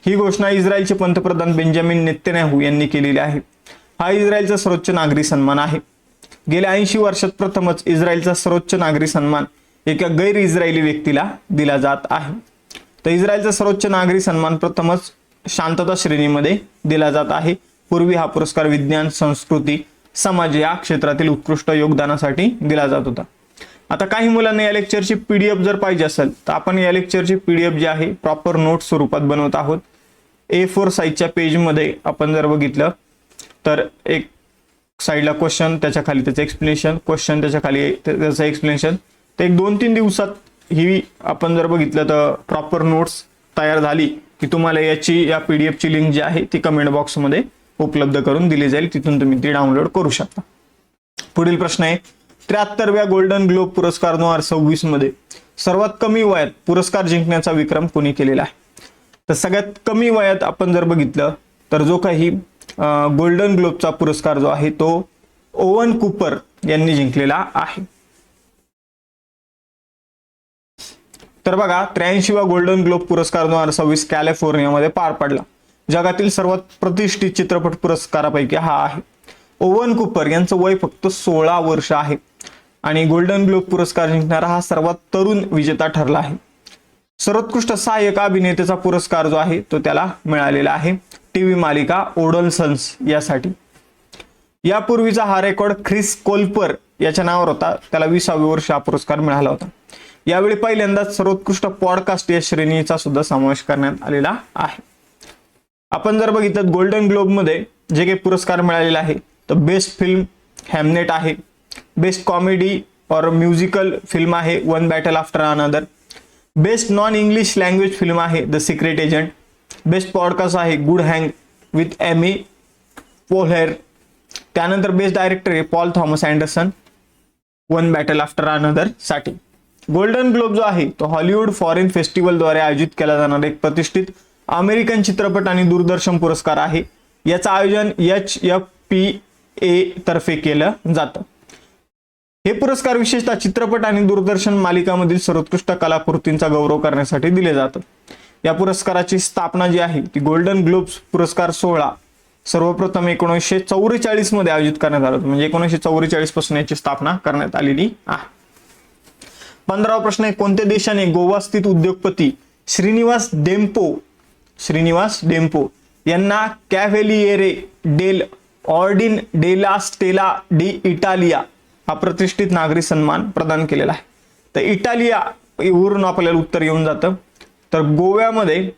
ही घोषणा इस्रायलचे पंतप्रधान बेंजामिन नेतन्याहू यांनी केलेली आहे. हा इस्रायलचा सर्वोच्च नागरी सन्मान आहे. गेल्या 80 वर्षात प्रथमच इस्रायलचा सर्वोच्च नागरी सन्मान एका गैर इस्रायली व्यक्तीला दिला जात आहे. तर इस्रायलचा सर्वोच्च नागरी सन्मान प्रथमच शांतता श्रेणीमध्ये दिला जात आहे. पूर्वी हा पुरस्कार विज्ञान, संस्कृती, समाज या क्षेत्रातील उत्कृष्ट योगदानासाठी दिला जात होता. आता काही मुलांना या लेक्चरची PDF जर पाहिजे असेल तर आपण या लेक्चरची PDF जी आहे प्रॉपर नोट स्वरूपात बनवत आहोत. A4 साईजच्या पेजमध्ये आपण जर बघितलं तर एक साईडला क्वेश्चन, त्याच्या खाली त्याचं एक्सप्लेनेशन, क्वेश्चन त्याच्या खाली त्याचं एक्सप्लेनेशन. तर 1-2-3 दिवसात ही आपण जर बघितलं तर प्रॉपर नोट्स तयार झाली की तुम्हाला या PDF ची लिंक जी आहे ती कमेंट बॉक्समध्ये उपलब्ध करून दिली जाईल. तिथून तुम्ही ती डाउनलोड करू शकता. पुढील प्रश्न आहे 73व्या गोल्डन ग्लोब पुरस्कार 2026 मध्ये सर्वात कमी वयात पुरस्कार जिंकण्याचा विक्रम कोणी केलेला आहे? तर सगळ्यात कमी वयात आपण जर बघितलं तर जो काही गोल्डन ग्लोबचा पुरस्कार जो आहे तो ओवन कूपर यांनी जिंकलेला आहे. तर बघा 83वा गोल्डन ग्लोब पुरस्कार 2026 कॅलिफोर्नियामध्ये पार पडला. जगातील सर्वात प्रतिष्ठित चित्रपट पुरस्कारापैकी हा आहे. ओवन कूपर यांचं वय फक्त 16 वर्ष आहे आणि गोल्डन ग्लोब पुरस्कार जिंकणारा हा सर्वात तरुण विजेता ठरला आहे. सर्वोत्कृष्ट सहाय्यक अभिनेत्याचा पुरस्कार जो आहे तो त्याला मिळालेला आहे टीव्ही मालिका ओडलसन्स यासाठी. यापूर्वीचा हा रेकॉर्ड ख्रिस कोल्पर याच्या नावावर होता. त्याला 20वे वर्ष हा पुरस्कार मिळाला होता. यावेळी पहिल्यांदाच सर्वोत्कृष्ट पॉडकास्ट या श्रेणीचा सुद्धा समावेश करण्यात आलेला आहे. आपण जर बघितलं गोल्डन ग्लोब मध्ये जे काही पुरस्कार मिळालेला आहे तर बेस्ट फिल्म हॅमनेट आहे, बेस्ट कॉमेडी और म्युझिकल फिल्म आहे one battle after another, best non English language film आहे the secret agent, best podcast आहे good hang with Amy Poehler, त्यानंतर बेस्ट डायरेक्टर आहे Paul Thomas Anderson one battle after another साठी. Golden Globe जो आहे तो Hollywood foreign फेस्टिवलद्वारे आयोजित केला जाणारा एक प्रतिष्ठित अमेरिकन चित्रपट आणि दूरदर्शन पुरस्कार आहे. याचं आयोजन HFPA तर्फे केलं जातं. हे पुरस्कार विशेषतः चित्रपट आणि दूरदर्शन मालिकांमधील सर्वोत्कृष्ट कलाकृतींचा गौरव करण्यासाठी दिले जातात. या पुरस्काराची स्थापना जी आहे ती गोल्डन ग्लोब्स पुरस्कार सोहळा सर्वप्रथम 1944 मध्ये आयोजित करण्यात आला. म्हणजे 1944 पासून याची स्थापना करण्यात आलेली आहे. 15वा प्रश्न आहे, कोणत्या देशाने गोवा स्थित उद्योगपती श्रीनिवास डेम्पो यांना कॅव्हेलिएरे डेल ऑर्डिन डेला स्टेला डी इटालिया हा प्रतिष्ठित नागरी सन्मान प्रदान केलेला आहे? तर इटालिया वरून आपल्याला उत्तर येऊन जातं. तर गोव्यामध्ये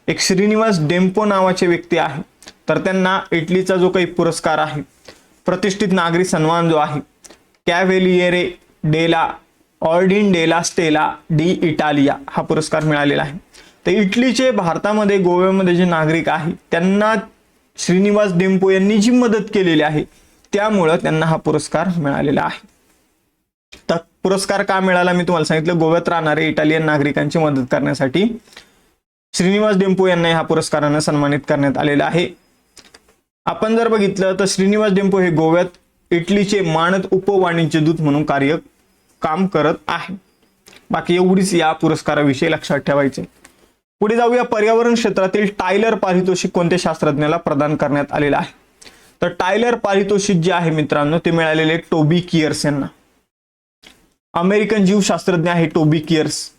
एक श्रीनिवास डेम्पो नावाचे व्यक्ती आहे. तर त्यांना इटलीचा जो काही पुरस्कार आहे प्रतिष्ठित नागरी सन्मान जो आहे कॅव्हेलिएरे डेला ऑर्डिन डेला स्टेला डी इटालिया हा पुरस्कार मिळालेला आहे. तर इटलीचे भारतामध्ये गोव्यामध्ये जे नागरिक आहे त्यांना श्रीनिवास डेम्पो यांनी जी मदत केलेली आहे त्यामुळं त्यांना हा पुरस्कार मिळालेला आहे. तर पुरस्कार का मिळाला मी तुम्हाला सांगितलं. गोव्यात राहणारे इटालियन नागरिकांची मदत करण्यासाठी श्रीनिवास डेम्पो यांना हा पुरस्काराने सन्मानित करण्यात आलेला आहे. आपण जर बघितलं तर श्रीनिवास डेम्पो हे गोव्यात इटलीचे मानद उपवाणिज्य दूत म्हणून काम करत आहे. बाकी एवढीच या पुरस्काराविषयी लक्षात ठेवायचे. पुढे जाऊया. पर्यावरण क्षेत्रातील टायलर पारितोषिक कोणत्या शास्त्रज्ञाला प्रदान करण्यात आलेलं आहे? तर टायलर पारितोषिक जे आहे मित्रांनो ते मिळालेले टोबी कियर्स यांना. अमेरिकन जीवशास्त्रज्ञ आहे टोबी कियर्स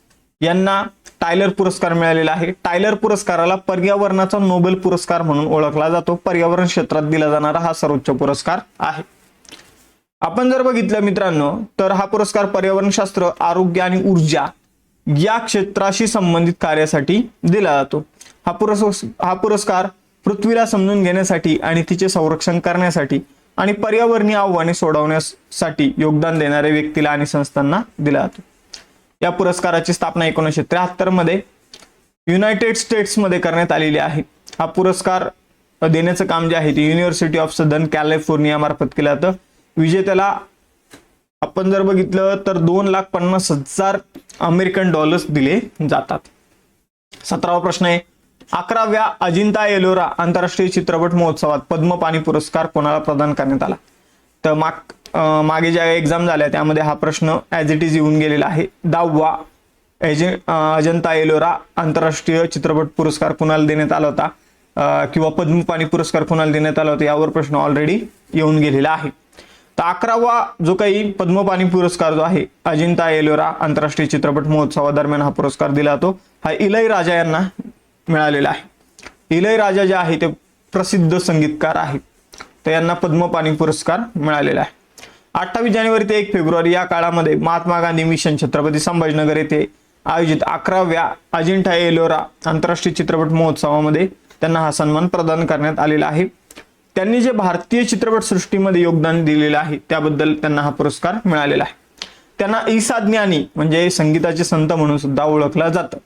यांना टायलर पुरस्कार मिळालेला आहे. टायलर पुरस्काराला पर्यावरणाचा नोबेल पुरस्कार म्हणून ओळखला जातो. पर्यावरण क्षेत्रात दिला जाणारा हा सर्वोच्च पुरस्कार आहे. आपण जर बघितलं मित्रांनो तर हा पुरस्कार पर्यावरणशास्त्र, आरोग्य आणि ऊर्जा या क्षेत्राशी संबंधित कार्यासाठी दिला जातो. हा पुरस्कार पृथ्वीला समजून घेण्यासाठी आणि तिचे संरक्षण करण्यासाठी आणि पर्यावरणीय आव्हाने सोडवण्यासाठी योगदान देणाऱ्या व्यक्तीला आणि संस्थांना दिला जातो. या पुरस्काराची स्थापना 1973 मध्ये युनायटेड स्टेट्स मध्ये करण्यात आलेली आहे. हा पुरस्कार देण्याचं काम जे आहे ते युनिव्हर्सिटी ऑफ सदर्न कॅलिफोर्निया मार्फत केलं जातं. विजेत्याला आपण जर बघितलं तर 2,50,000 अमेरिकन डॉलर्स दिले जातात. 17वा प्रश्न आहे, 11व्या अजिंठा एलोरा आंतरराष्ट्रीय चित्रपट महोत्सवात पद्मपाणी पुरस्कार कोणाला प्रदान करण्यात आला? तर मागे ज्या एक्झाम झाल्या त्यामध्ये हा प्रश्न ॲज इट इज येऊन गेलेला आहे. 10वा अजिंठा एलोरा आंतरराष्ट्रीय चित्रपट पुरस्कार कोणाला देण्यात आला होता किंवा पद्मपाणी पुरस्कार कोणाला देण्यात आला होता यावर प्रश्न ऑलरेडी येऊन गेलेला आहे. तर 11वा जो काही पद्मपाणी पुरस्कार जो आहे अजिंठा एलोरा आंतरराष्ट्रीय चित्रपट महोत्सवादरम्यान हा पुरस्कार दिला जातो. हा इलैराजा यांना मिळालेला आहे. इलैराजा जे आहे ते प्रसिद्ध संगीतकार आहेत. तर यांना पद्मपाणी पुरस्कार मिळालेला आहे. 28 जानेवारी ते 1 फेब्रुवारी या काळामध्ये महात्मा गांधी मिशन छत्रपती संभाजीनगर येथे आयोजित 11व्या अजिंठा एलोरा आंतरराष्ट्रीय चित्रपट महोत्सवामध्ये त्यांना हा सन्मान प्रदान करण्यात आलेला आहे. त्यांनी जे भारतीय चित्रपट सृष्टीमध्ये योगदान दिलेलं आहे त्याबद्दल त्यांना हा पुरस्कार मिळालेला आहे. त्यांना ईसा ज्ञानी म्हणजे संगीताचे संत म्हणून सुद्धा ओळखलं जातं.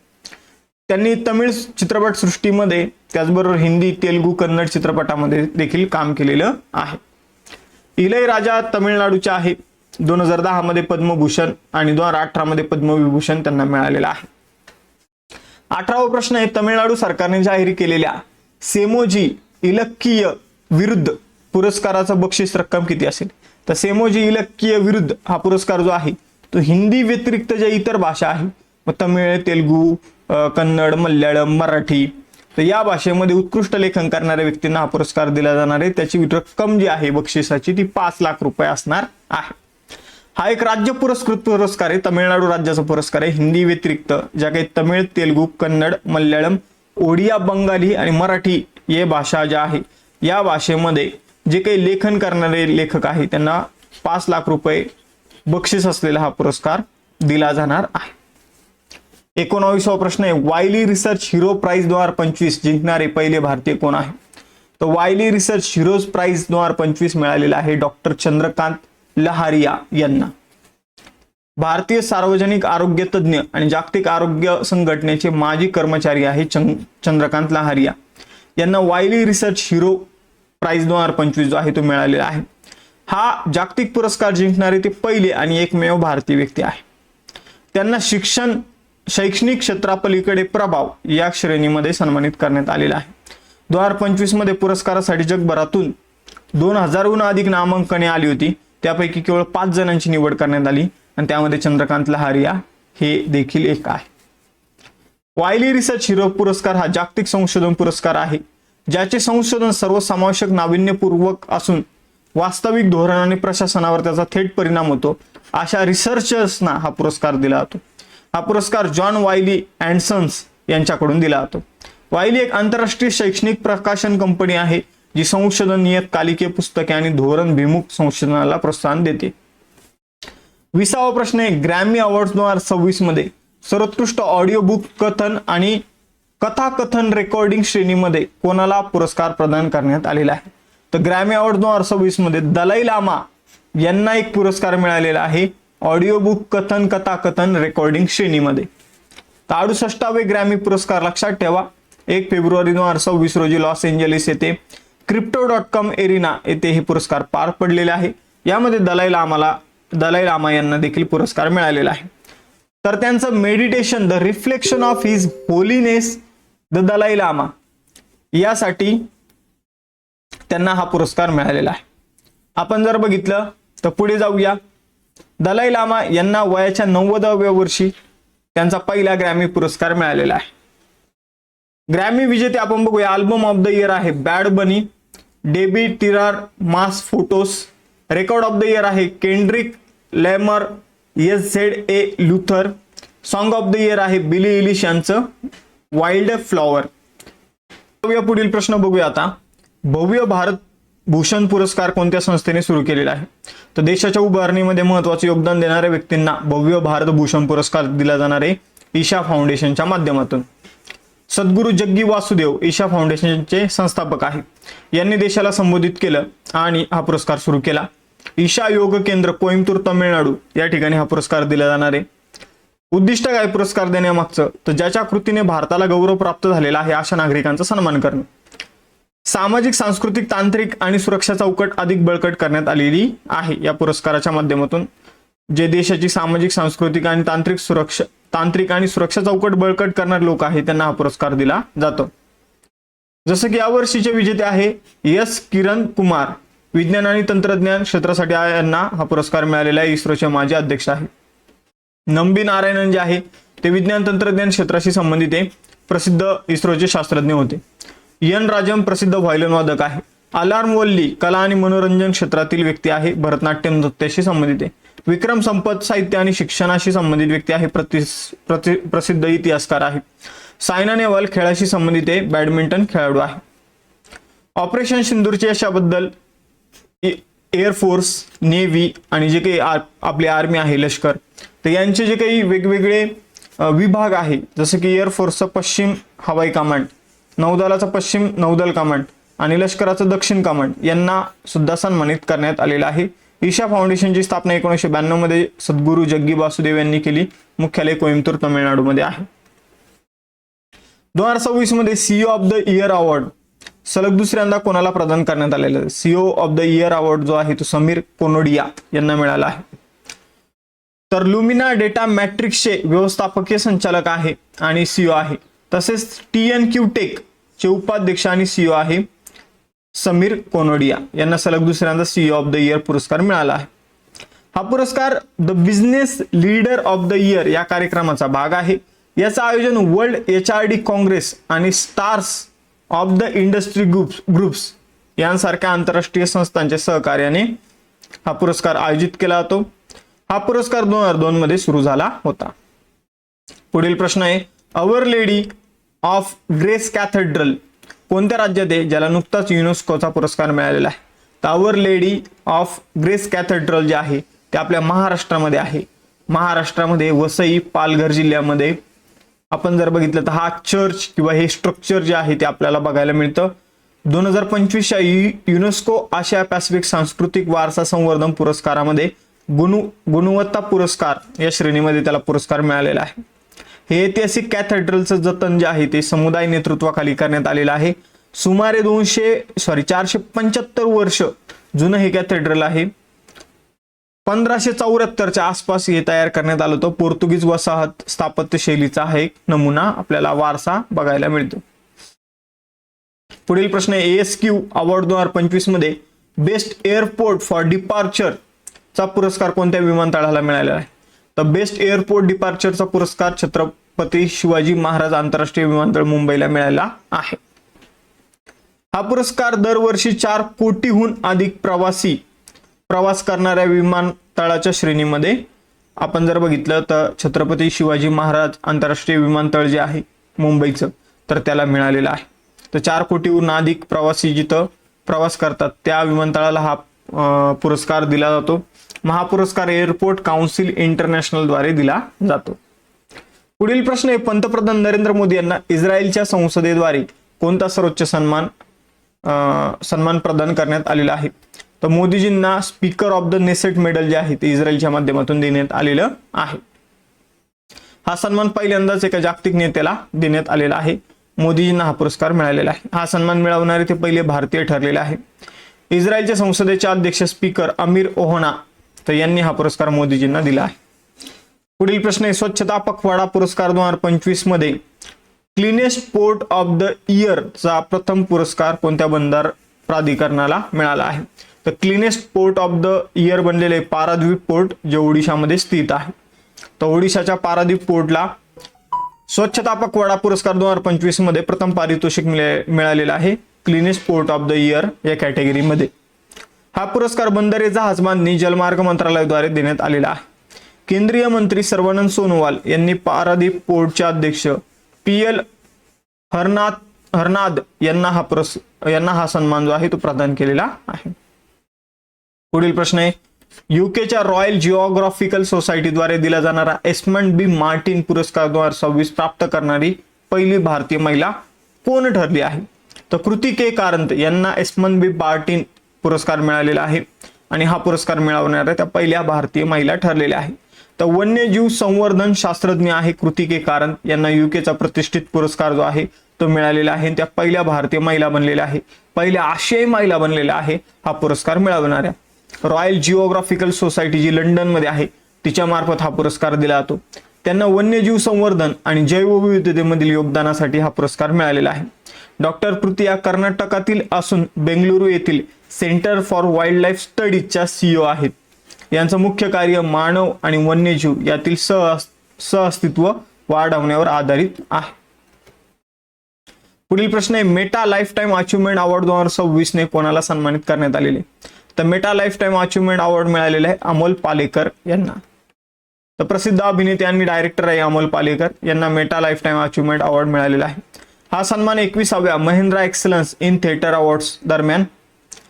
त्यांनी तमिळ चित्रपट सृष्टीमध्ये त्याचबरोबर हिंदी, तेलुगू, कन्नड चित्रपटामध्ये देखील काम केलेलं आहे. इलैराजा तमिळनाडूचे आहे. 2010 मध्ये पद्मभूषण आणि 2018 मध्ये पद्मविभूषण त्यांना मिळालेला आहे. 18वा प्रश्न आहे, तमिळनाडू सरकारने जाहीर केलेल्या सेमोजी इलक्कीय विरुद्ध पुरस्काराचं बक्षीस रक्कम किती असेल? तर सेमोजी इलक्कीय विरुद्ध हा पुरस्कार जो आहे तो हिंदी व्यतिरिक्त ज्या इतर भाषा आहे, मग तमिळ, तेलुगू, कन्नड, मल्याळम, मराठी, तर या भाषेमध्ये उत्कृष्ट लेखन करणाऱ्या व्यक्तींना हा पुरस्कार दिला जाणार आहे. त्याची रक्कम जी आहे बक्षिसाची ती 5 लाख रुपये असणार आहे. हा एक राज्य पुरस्कृत पुरस्कार आहे, तमिळनाडू राज्याचा पुरस्कार आहे. हिंदी व्यतिरिक्त ज्या काही तमिळ, तेलुगू, कन्नड, मल्याळम, ओडिया, बंगाली आणि मराठी या भाषा ज्या आहे या भाषेमध्ये जे काही लेखन करणारे लेखक आहे त्यांना 5 लाख रुपये बक्षीस असलेला हा पुरस्कार दिला जाणार आहे. 19वा प्रश्न आहे, वायली रिसर्च हिरो प्राइज 2025 जिंकणारे पहिले भारतीय कोण आहे? तर वायली रिसर्च हिरोज प्राइज 2025 मिळालेला आहे डॉक्टर चंद्रकांत लहारिया यांना. भारतीय सार्वजनिक आरोग्य तज्ञ आणि जागतिक आरोग्य संघटनेचे माजी कर्मचारी आहे चंद्रकांत लहारिया यांना वायली रिसर्च हिरो प्राइज 2025 जो आहे तो मिळालेला आहे. हा जागतिक पुरस्कार जिंकणारे ते पहिले आणि एकमेव भारतीय व्यक्ती आहे. त्यांना शैक्षणिक क्षेत्रापलीकडे प्रभाव या श्रेणीमध्ये सन्मानित करण्यात आलेला आहे. 2025 मध्ये पुरस्कारासाठी जगभरातून 2000हून अधिक नामांकने आली होती. त्यापैकी केवळ 5 जणांची निवड करण्यात आली आणि त्यामध्ये चंद्रकांत लहारिया हे देखील एक आहे. वायली रिसर्च हिरो पुरस्कार हा जागतिक संशोधन पुरस्कार आहे ज्याचे संशोधन सर्वसमावेशक नाविन्यपूर्वक असून वास्तविक धोरण आणि प्रशासनावर त्याचा थेट परिणाम होतो अशा रिसर्चर्सना हा पुरस्कार दिला जातो. हा पुरस्कार जॉन वायली अँड सन्स यांच्याकडून दिला जातो. वायली एक आंतरराष्ट्रीय शैक्षणिक प्रकाशन कंपनी आहे जी संशोधन, नियतकालिके, पुस्तके आणि धोरणभिमुख संशोधनाला प्रोत्साहन देते. 20वा प्रश्न आहे, ग्रॅमी अवॉर्ड्स 2026 मध्ये सर्वोत्कृष्ट ऑडिओ बुक कथन आणि कथाकथन रेकॉर्डिंग श्रेणीमध्ये कोणाला पुरस्कार प्रदान करण्यात आलेला आहे? तर ग्रॅमी अवॉर्ड 2026 मध्ये दलाई लामा यांना एक पुरस्कार मिळालेला आहे ऑडिओ बुक कथन कथाकथन रेकॉर्डिंग श्रेणीमध्ये. 68वे ग्रॅमी पुरस्कार लक्षात ठेवा 1 फेब्रुवारी 2026 रोजी लॉस एंजेलिस येथे Crypto.com एरिना येथे हे पुरस्कार पार पडलेले आहे. यामध्ये दलाई लामा यांना देखील पुरस्कार मिळालेला आहे. तर त्यांचं meditation the reflection of his holiness the Dalai Lama यासाठी त्यांना हा पुरस्कार मिळालेला आहे. आपण जर बघितलं तर पुढे जाऊया. दलाई लामा यांना वयाच्या 90व्या वर्षी त्यांचा पहिला ग्रॅमी पुरस्कार मिळालेला आहे. ग्रॅमी विजेते आपण बघूया. अल्बम ऑफ द इयर आहे Bad Bunny, Debi Tirar Mas Fotos. Record of the year आहे Kendrick Lamar, SZA Luther. Song of the year आहे बिली इलिश यांचं वाइल्ड फ्लॉवर. पुढील प्रश्न बघूया आता. भव्य भारत भूषण पुरस्कार कोणत्या संस्थेने सुरू केलेला आहे? तर देशाच्या उभारणीमध्ये महत्त्वाचे योगदान देणाऱ्या व्यक्तींना भव्य भारत भूषण पुरस्कार दिला जाणार आहे ईशा फाउंडेशनच्या माध्यमातून. सद्गुरू जग्गी वासुदेव ईशा फाउंडेशनचे संस्थापक आहेत. यांनी देशाला संबोधित केलं आणि हा पुरस्कार सुरू केला. ईशा योग केंद्र कोइंबतूर तामिळनाडू या ठिकाणी हा पुरस्कार दिला जाणार आहे. उद्दिष्ट काय पुरस्कार देण्यामागचं? तर ज्याच्या कृतीने भारताला गौरव प्राप्त झालेला आहे अशा नागरिकांचा सन्मान करणं. सामाजिक, सांस्कृतिक, तांत्रिक आणि सुरक्षा चौकट अधिक बळकट करण्यात आलेली आहे. या पुरस्काराच्या माध्यमातून जे देशाची सामाजिक, सांस्कृतिक आणि तांत्रिक आणि सुरक्षा चौकट बळकट करणारे लोक आहेत त्यांना हा पुरस्कार दिला जातो. जसं की यावर्षीचे विजेते आहे एस किरण कुमार, विज्ञान आणि तंत्रज्ञान क्षेत्रासाठी यांना हा पुरस्कार मिळालेला आहे. इस्रोचे माजी अध्यक्ष आहे. नंबी नारायणन जे आहे ते विज्ञान तंत्रज्ञान क्षेत्राशी संबंधित आहे, प्रसिद्ध इस्रोचे शास्त्रज्ञ होते. एन राजम प्रसिद्ध व्हायोलिन वादक आहे. अलार्म वल्ली कला आणि मनोरंजन क्षेत्रातील व्यक्ती आहे, भरतनाट्यम नृत्याशी संबंधित आहे. विक्रम संपत साहित्य आणि शिक्षणाशी संबंधित व्यक्ती आहे, प्रसिद्ध इतिहासकार आहे. सायना नेहवाल खेळाशी संबंधित आहे, बॅडमिंटन खेळाडू आहे. ऑपरेशन सिंदूरच्या यशाबद्दल एअरफोर्स, नेव्ही आणि जे काही आपली आर्मी आहे, लष्कर, तर यांचे जे काही वेगवेगळे विभाग आहे, जसं की एअरफोर्सचा पश्चिम हवाई कमांड, नौदलाचा पश्चिम नौदल कमांड आणि लष्कराचं दक्षिण कमांड यांना सुद्धा सन्मानित करण्यात आलेलं आहे. ईशा फाउंडेशनची स्थापना 1992 मध्ये सद्गुरू जग्गी वासुदेव यांनी केली. मुख्यालय कोइंबतूर तामिळनाडूमध्ये आहे. 2026 मध्ये CEO of the year award सलग दुसऱ्यांदा कोणाला प्रदान करण्यात आलेला आहे? CEO of the year award जो आहे तो समीर पोनोडिया यांना मिळाला आहे. तर लुमिना डेटा मॅट्रिक्सचे व्यवस्थापकीय संचालक आहे आणि सीईओ आहे. तसेच TNQ टेक चे उपाध्यक्ष आणि सीईओ आहे समीर कोनोडिया. यांना सलग दुसऱ्यांदा सीईओ ऑफ द इयर पुरस्कार मिळाला आहे. हा पुरस्कार the business leader of the year या कार्यक्रमाचा भाग आहे. याचं आयोजन वर्ल्ड HRD काँग्रेस आणि stars of the industry groups यांसारख्या आंतरराष्ट्रीय संस्थांच्या सहकार्याने हा पुरस्कार आयोजित केला जातो. हा पुरस्कार 2002 मध्ये सुरू झाला होता. पुढील प्रश्न आहे, our lady of grace cathedral कोणत्या राज्यात आहे, ज्याला नुकताच युनेस्कोचा पुरस्कार मिळालेला आहे. तर our lady of grace cathedral जे आहे ते आपल्या महाराष्ट्रामध्ये आहे. महाराष्ट्रामध्ये वसई, पालघर जिल्ह्यामध्ये आपण जर बघितलं तर हा चर्च किंवा हे स्ट्रक्चर जे आहे ते आपल्याला बघायला मिळतं. 2025च्या युनेस्को आशिया पॅसिफिक सांस्कृतिक वारसा संवर्धन पुरस्कारामध्ये गुणवत्ता पुरस्कार या श्रेणीमध्ये त्याला पुरस्कार मिळालेला आहे. हे ऐतिहासिक कॅथेड्रलचं जतन जे आहे ते समुदाय नेतृत्वाखाली करण्यात आलेलं आहे. सुमारे 475 वर्ष जुनं हे कॅथेड्रल आहे. 1574च्या आसपास हे तयार करण्यात आलं होतं. पोर्तुगीज वसाहत स्थापत्य शैलीचा हा एक नमुना आपल्याला वारसा बघायला मिळतो. पुढील प्रश्न आहे, ASQ अवॉर्ड 2025 मध्ये बेस्ट एअरपोर्ट फॉर डिपार्चर चा पुरस्कार कोणत्या विमानतळाला मिळालेला आहे. तर बेस्ट एअरपोर्ट डिपार्चरचा पुरस्कार छत्रपती शिवाजी महाराज आंतरराष्ट्रीय विमानतळ मुंबईला मिळालेला आहे. हा पुरस्कार दरवर्षी 4 कोटीहून अधिक प्रवासी प्रवास करणाऱ्या विमानतळाच्या श्रेणीमध्ये आपण जर बघितलं तर छत्रपती शिवाजी महाराज आंतरराष्ट्रीय विमानतळ जे आहे मुंबईचं तर त्याला मिळालेलं आहे. तर 4 कोटीहून अधिक प्रवासी जिथं प्रवास करतात त्या विमानतळाला हा पुरस्कार दिला जातो. महापुरस्कार एअरपोर्ट काउन्सिल इंटरनॅशनल द्वारे दिला जातो. पुढील प्रश्न आहे, पंतप्रधान नरेंद्र मोदी यांना इस्रायलच्या संसदेद्वारे कोणता सर्वोच्च सन्मान प्रदान करण्यात आलेला आहे. तर मोदीजींना speaker of the Knesset medal जे आहे ते इस्रायलच्या माध्यमातून देण्यात आलेलं आहे. हा सन्मान पहिल्यांदाच एका जागतिक नेत्याला देण्यात आलेला आहे. मोदीजींना हा पुरस्कार मिळालेला आहे. हा सन्मान मिळवणारे ते पहिले भारतीय ठरलेले आहे. इस्रायलच्या संसदेचे अध्यक्ष स्पीकर अमीर ओहना तर यांनी हा पुरस्कार मोदीजींना दिला आहे. पुढील प्रश्न आहे, स्वच्छता पखवाडा पुरस्कार 2025 मध्ये cleanest port of the year चा प्रथम पुरस्कार कोणत्या बंदर प्राधिकरणाला मिळाला आहे. तर cleanest port of the year बनलेले पारादीप पोर्ट जे ओडिशामध्ये स्थित आहे. तर ओडिशाच्या पारादीप पोर्टला स्वच्छता पखवाडा पुरस्कार 2025 मध्ये प्रथम पारितोषिक मिळालेला आहे cleanest port of the year या कॅटेगरीमध्ये. हा पुरस्कार बंदरे जहाज बांधणी जलमार्ग मंत्रालयाद्वारे देण्यात आलेला आहे. केंद्रीय मंत्री सर्वानंद सोनोवाल यांनी पारादीप पोर्टचे अध्यक्ष PL हरनाद यांना हा सन्मान जो आहे तो प्रदान केलेला आहे. पुढील प्रश्न आहे, युकेच्या रॉयल जिओग्राफिकल सोसायटीद्वारे दिला जाणारा एस्मंड बी मार्टिन पुरस्कार 2026 प्राप्त करणारी पहिली भारतीय महिला कोण ठरली आहे. तर कृती के कारंत यांना एस्मंड बी मार्टिन पुरस्कार मिळालेला आहे आणि हा पुरस्कार मिळवणाऱ्या त्या पहिल्या भारतीय महिला ठरलेल्या आहे. तर वन्यजीव संवर्धन शास्त्रज्ञ आहे कृती के कारंत यांना युकेचा प्रतिष्ठित पुरस्कार जो आहे तो मिळालेला आहे. त्या पहिल्या भारतीय महिला बनलेल्या आहे, पहिल्या आशियाई महिला बनलेल्या आहे हा पुरस्कार मिळवणाऱ्या. रॉयल जिओग्राफिकल सोसायटी जी लंडन मध्ये आहे तिच्या मार्फत हा पुरस्कार दिला जातो. त्यांना वन्यजीव संवर्धन आणि जैवविविधतेमधील योगदानासाठी हा पुरस्कार मिळालेला आहे. डॉक्टर कृती या कर्नाटकातील असून बेंगळुरू येथील सेंटर फॉर वाईल्ड लाईफ स्टडीजच्या CEO आहेत. यांचं मुख्य कार्य मानव आणि वन्यजीव यातील सहअस्तित्व वाढवण्यावर आधारित आहे. पुढील प्रश्न आहे, Meta life time achievement award 2026 ने कोणाला सन्मानित करण्यात आलेले. तर Meta life time achievement award मिळालेला आहे अमोल पालेकर यांना. तर प्रसिद्ध अभिनेते आणि डायरेक्टर आहे अमोल पालेकर यांना Meta life time achievement award मिळालेला आहे. हा सन्मान 21व्या Mahindra excellence in theatre awards दरम्यान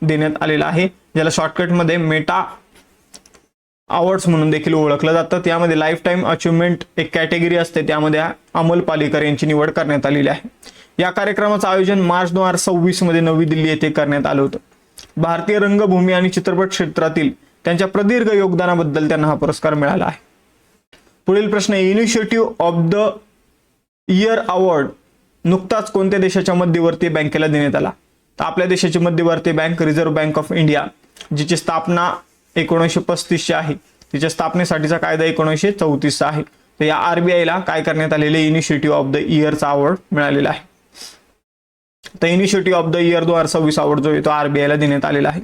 देण्यात आलेला आहे, ज्याला शॉर्टकटमध्ये मेटा अवॉर्ड्स म्हणून देखील ओळखलं जातं. त्यामध्ये लाईफ टाइम अचिव्हमेंट एक कॅटेगरी असते, त्यामध्ये अमोल पालेकर यांची निवड करण्यात आलेली आहे. या कार्यक्रमाचं आयोजन मार्च 2026 मध्ये नवी दिल्ली येथे करण्यात आलं होतं. भारतीय रंगभूमी आणि चित्रपट क्षेत्रातील त्यांच्या प्रदीर्घ योगदानाबद्दल त्यांना हा पुरस्कार मिळाला आहे. पुढील प्रश्न, initiative of the year award नुकताच कोणत्या देशाच्या मध्यवर्ती बँकेला देण्यात आला. तर आपल्या देशाची मध्यवर्ती bank reserve bank of India जिची स्थापना 1935 आहे तिच्या स्थापनेसाठीचा कायदा 1934 आहे. तर या आरबीआयला काय करण्यात आलेले इनिशिएटिव्ह ऑफ द इयरचा अवॉर्ड मिळालेला आहे. तर initiative of the year 2026 award जो आहे तो आरबीआयला देण्यात आलेला आहे.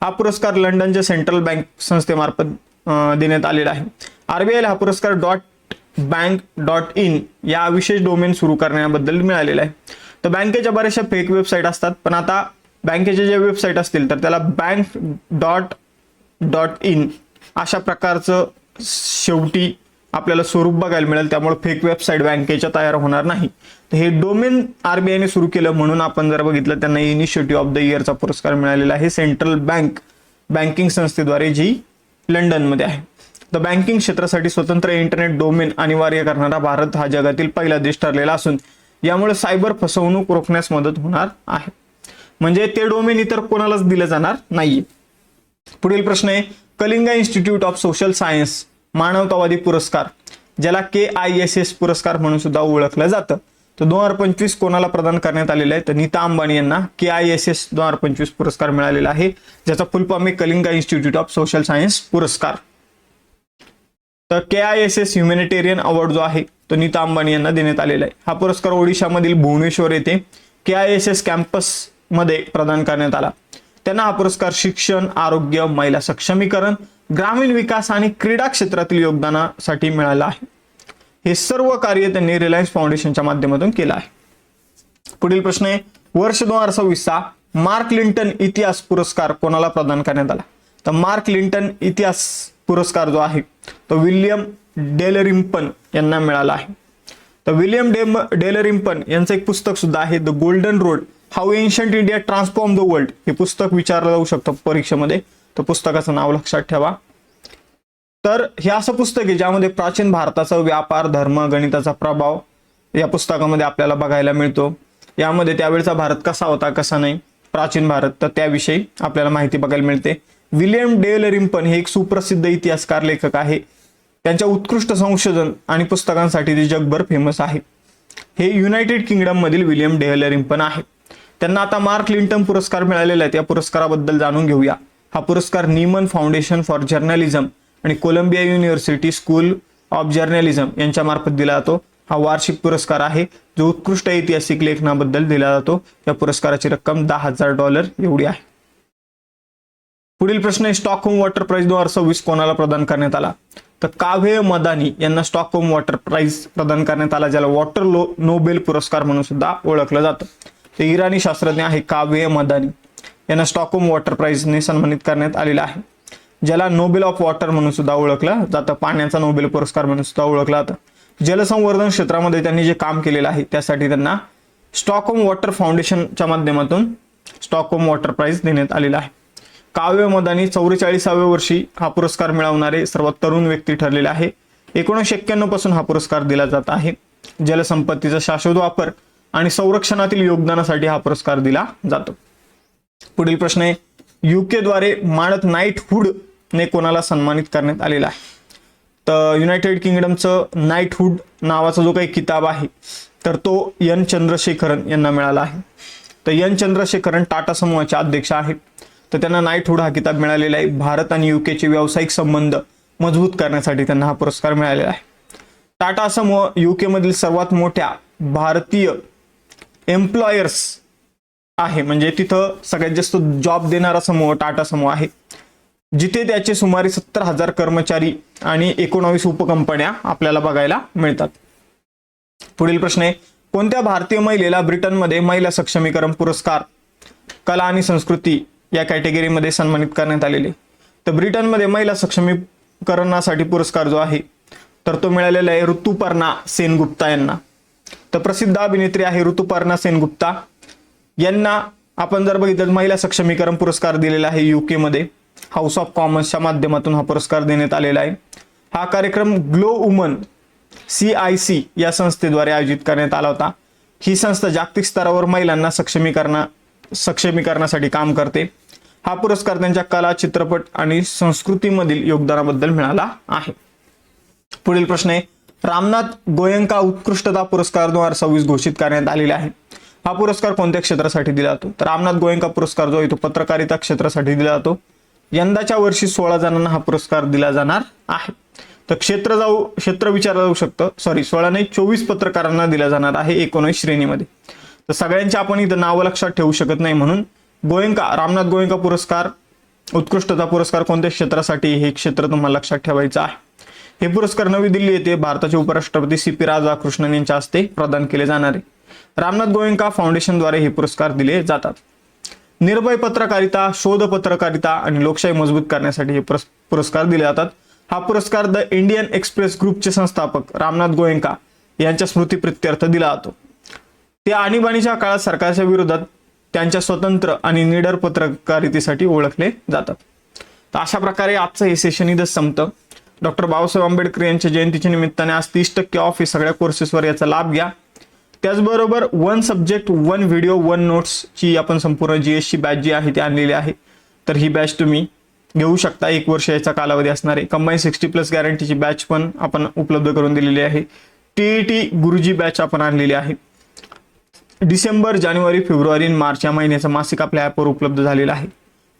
हा पुरस्कार लंडनच्या सेंट्रल बँक संस्थेमार्फत देण्यात आलेला आहे. आरबीआयला हा पुरस्कार .bank.in या विशेष डोमेन सुरू करण्याबद्दल मिळालेला आहे. तर बँकेच्या बऱ्याचशा फेक वेबसाईट असतात, पण आता बँकेच्या ज्या वेबसाईट असतील तर त्याला bank.in अशा प्रकारचं शेवटी आपल्याला स्वरूप बघायला मिळेल. त्यामुळे फेक वेबसाईट बँकेच्या तयार होणार नाही. तर हे डोमेन आरबीआयने सुरू केलं म्हणून आपण जर बघितलं त्यांना इनिशिएटिव्ह ऑफ द इयरचा पुरस्कार मिळालेला आहे सेंट्रल बँकिंग संस्थेद्वारे जी लंडनमध्ये आहे. तर बँकिंग क्षेत्रासाठी स्वतंत्र इंटरनेट डोमेन अनिवार्य करणारा भारत हा जगातील पहिला देश ठरलेला असून यामुळे सायबर फसवणूक रोखण्यास मदत होणार आहे. म्हणजे ते डोमेन इतर कोणालाच दिलं जाणार नाहीये. पुढील प्रश्न आहे Kalinga institute of social science मानवतावादी पुरस्कार ज्याला KISS पुरस्कार म्हणून सुद्धा ओळखलं जातं. तर 2025 कोणाला प्रदान करण्यात आलेला आहे तर नीता अंबानी यांना KISS 2025 पुरस्कार मिळालेला आहे, ज्याचा फुल फॉर्म आहे Kalinga institute of social science पुरस्कार. तर KISS ह्युमॅनिटेरियन अवॉर्ड जो आहे तो नीता अंबानी यांना देण्यात आलेला आहे. हा पुरस्कार ओडिशामधील भुवनेश्वर येथे KISS कॅम्पस मध्ये प्रदान करण्यात आला. त्यांना हा पुरस्कार शिक्षण, आरोग्य, महिला सक्षमीकरण, ग्रामीण विकास आणि क्रीडा क्षेत्रातील योगदानासाठी मिळाला आहे. हे सर्व कार्य त्यांनी रिलायन्स फाउंडेशनच्या माध्यमातून केलं आहे. पुढील प्रश्न आहे वर्ष 2026 चा मार्क लिंटन इतिहास पुरस्कार कोणाला प्रदान करण्यात आला. तर मार्क लिंटन इतिहास पुरस्कार जो आहे तो विल्यम डेलरिम्पन यांना मिळाला आहे. तर विल्यम डेलरिम्पन यांचं एक पुस्तक सुद्धा आहे the golden road how ancient India transform the world. हे पुस्तक विचारलं जाऊ शकतं परीक्षेमध्ये, तर पुस्तकाचं नाव लक्षात ठेवा. तर हे असं पुस्तक आहे ज्यामध्ये प्राचीन भारताचा व्यापार, धर्म, गणिताचा प्रभाव या पुस्तकामध्ये आपल्याला बघायला मिळतो. यामध्ये त्यावेळचा भारत कसा होता कसा नाही, प्राचीन भारत, तर त्याविषयी आपल्याला माहिती बघायला मिळते. विल्यम डेलरिम्पन हे एक सुप्रसिद्ध इतिहासकार लेखक आहे. त्यांच्या उत्कृष्ट संशोधन आणि पुस्तकांसाठी ते जगभर फेमस आहे. हे युनायटेड किंगडम मधील विल्यम डेलरिम्पन आहे. त्यांना आता मार्क लिंटन पुरस्कार मिळालेला आहे. त्या पुरस्काराबद्दल जाणून घेऊया. हा पुरस्कार नीमन फाउंडेशन फॉर जर्नलिझम आणि Columbia University School of Journalism यांच्या मार्फत दिला जातो. हा वार्षिक पुरस्कार आहे जो उत्कृष्ट ऐतिहासिक लेखनाबद्दल दिला जातो. या पुरस्काराची रक्कम $10,000 एवढी आहे. पुढील प्रश्न आहे स्टॉकहोम वॉटर प्राइज 2026 कोणाला प्रदान करण्यात आला. तर काव्य मदानी यांना स्टॉकहोम वॉटर प्राइज प्रदान करण्यात आला, ज्याला वॉटर नोबेल पुरस्कार म्हणून सुद्धा ओळखलं जातं. ते इराणी शास्त्रज्ञ आहे काव्य मदानी यांना स्टॉकहोम वॉटर प्राइजने सन्मानित करण्यात आलेला आहे, ज्याला नोबेल ऑफ वॉटर म्हणून सुद्धा ओळखलं जातं. पाण्याचा नोबेल पुरस्कार म्हणून सुद्धा ओळखला जातं. जलसंवर्धन क्षेत्रामध्ये त्यांनी जे काम केलेलं आहे त्यासाठी त्यांना स्टॉकहोम वॉटर फाउंडेशनच्या माध्यमातून स्टॉकहोम वॉटर प्राइज देण्यात आलेला आहे. काव्य मदानी 44व्या वर्षी हा पुरस्कार मिळवणारे सर्वात तरुण व्यक्ती ठरलेले आहे. 1991 पासून हा पुरस्कार दिला जात आहे. जलसंपत्तीचा शाश्वत वापर आणि संरक्षणातील योगदानासाठी हा पुरस्कार दिला जातो. पुढील प्रश्न आहे UK द्वारे मानद नाईटहुड ने कोणाला सन्मानित करण्यात आलेला आहे. तर युनायटेड किंगडमचं नाईटहुड नावाचा जो काही किताब आहे तर तो N. चंद्रशेखरन यांना मिळाला आहे. तर N. चंद्रशेखरन टाटा समूहाचे अध्यक्ष आहेत. तर त्यांना नाईटहुड हा किताब मिळालेला आहे. भारत आणि UKचे व्यावसायिक संबंध मजबूत करण्यासाठी त्यांना हा पुरस्कार मिळालेला आहे. टाटा समूह UK मधील सर्वात मोठ्या भारतीय एम्प्लॉयर्स आहे, म्हणजे तिथं सगळ्यात जास्त जॉब देणारा समूह टाटा समूह आहे, जिथे त्याचे सुमारे 70,000 कर्मचारी आणि 19 उपकंपन्या आपल्याला बघायला मिळतात. पुढील प्रश्न आहे कोणत्या भारतीय महिलेला ब्रिटनमध्ये महिला सक्षमीकरण पुरस्कार कला आणि संस्कृती या कॅटेगरीमध्ये सन्मानित करण्यात आलेले. तर ब्रिटनमध्ये महिला सक्षमीकरणासाठी पुरस्कार जो आहे तर तो मिळालेला आहे ऋतुपर्णा सेनगुप्ता यांना. तर प्रसिद्ध अभिनेत्री आहे ऋतुपर्णा सेनगुप्ता यांना आपण जर बघितलं महिला सक्षमीकरण पुरस्कार दिलेला आहे UK मध्ये. हाऊस ऑफ कॉमन्सच्या माध्यमातून हा पुरस्कार देण्यात आलेला आहे. हा कार्यक्रम ग्लो वुमन CIC या संस्थेद्वारे आयोजित करण्यात आला होता. ही संस्था जागतिक स्तरावर महिलांना सक्षमीकरणासाठी काम करते. हा पुरस्कार त्यांच्या कला, चित्रपट आणि संस्कृतीमधील योगदानाबद्दल मिळाला आहे. पुढील प्रश्न आहे रामनाथ गोयंका उत्कृष्टता पुरस्कार 2026 घोषित करण्यात आलेला आहे. हा पुरस्कार कोणत्या क्षेत्रासाठी दिला जातो. तर रामनाथ गोयंका पुरस्कार जो आहे तो पत्रकारिता क्षेत्रासाठी दिला जातो. यंदाच्या वर्षी 16 जणांना हा पुरस्कार दिला जाणार आहे. तर क्षेत्र विचारलं जाऊ शकतं. 16 नाही 24 पत्रकारांना दिला जाणार आहे 19 श्रेणीमध्ये. तर सगळ्यांची आपण इथं नावं लक्षात ठेवू शकत नाही, म्हणून गोयंका, रामनाथ गोयंका पुरस्कार, उत्कृष्टता पुरस्कार कोणत्या क्षेत्रासाठी, हे क्षेत्र तुम्हाला लक्षात ठेवायचं आहे. हे पुरस्कार नवी दिल्ली येथे भारताचे उपराष्ट्रपती CP राधाकृष्णन यांच्या हस्ते प्रदान केले जाणार आहे. रामनाथ गोयंका फाउंडेशनद्वारे हे पुरस्कार दिले जातात. निर्भय पत्रकारिता, शोध पत्रकारिता आणि लोकशाही मजबूत करण्यासाठी हे पुरस्कार दिले जातात. हा पुरस्कार द इंडियन एक्सप्रेस ग्रुपचे संस्थापक रामनाथ गोयंका यांच्या स्मृतीप्रित्यर्थ दिला जातो. ते आणीबाणीच्या काळात सरकारच्या विरोधात त्यांच्या स्वतंत्र आणि निडर पत्रकारितेसाठी ओळखले जातात. तर अशा प्रकारे आजचं हे सेशन इथं संपतं. डॉक्टर बाबासाहेब आंबेडकर यांच्या जयंतीच्या निमित्ताने आज 30% ऑफ हे सगळ्या कोर्सेसवर याचा लाभ घ्या. त्याचबरोबर 1 सब्जेक्ट 1 व्हिडिओ 1 नोट्स ची आपण संपूर्ण GS ची बॅच जी आहे ती आणलेली आहे. तर ही बॅच तुम्ही घेऊ शकता. 1 वर्ष याचा कालावधी असणार आहे. कंबाईन 60+ गॅरंटीची बॅच पण आपण उपलब्ध करून दिलेली आहे. TET गुरुजी बॅच आपण आणलेली आहे. डिसेंबर, जानेवारी, फेब्रुवारी आणि मार्च या महिन्याचा मासिक आपल्या ॲपवर उपलब्ध झालेला आहे.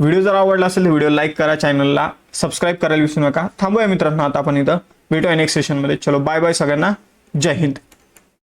व्हिडिओ जर आवडला असेल तर व्हिडिओ लाईक करा, चॅनलला सबस्क्राईब करायला विसरू नका. थांबूया मित्रांनो, आता आपण इथं भेटूया नेक्स्ट सेशनमध्ये. चलो बाय बाय सगळ्यांना, जय हिंद.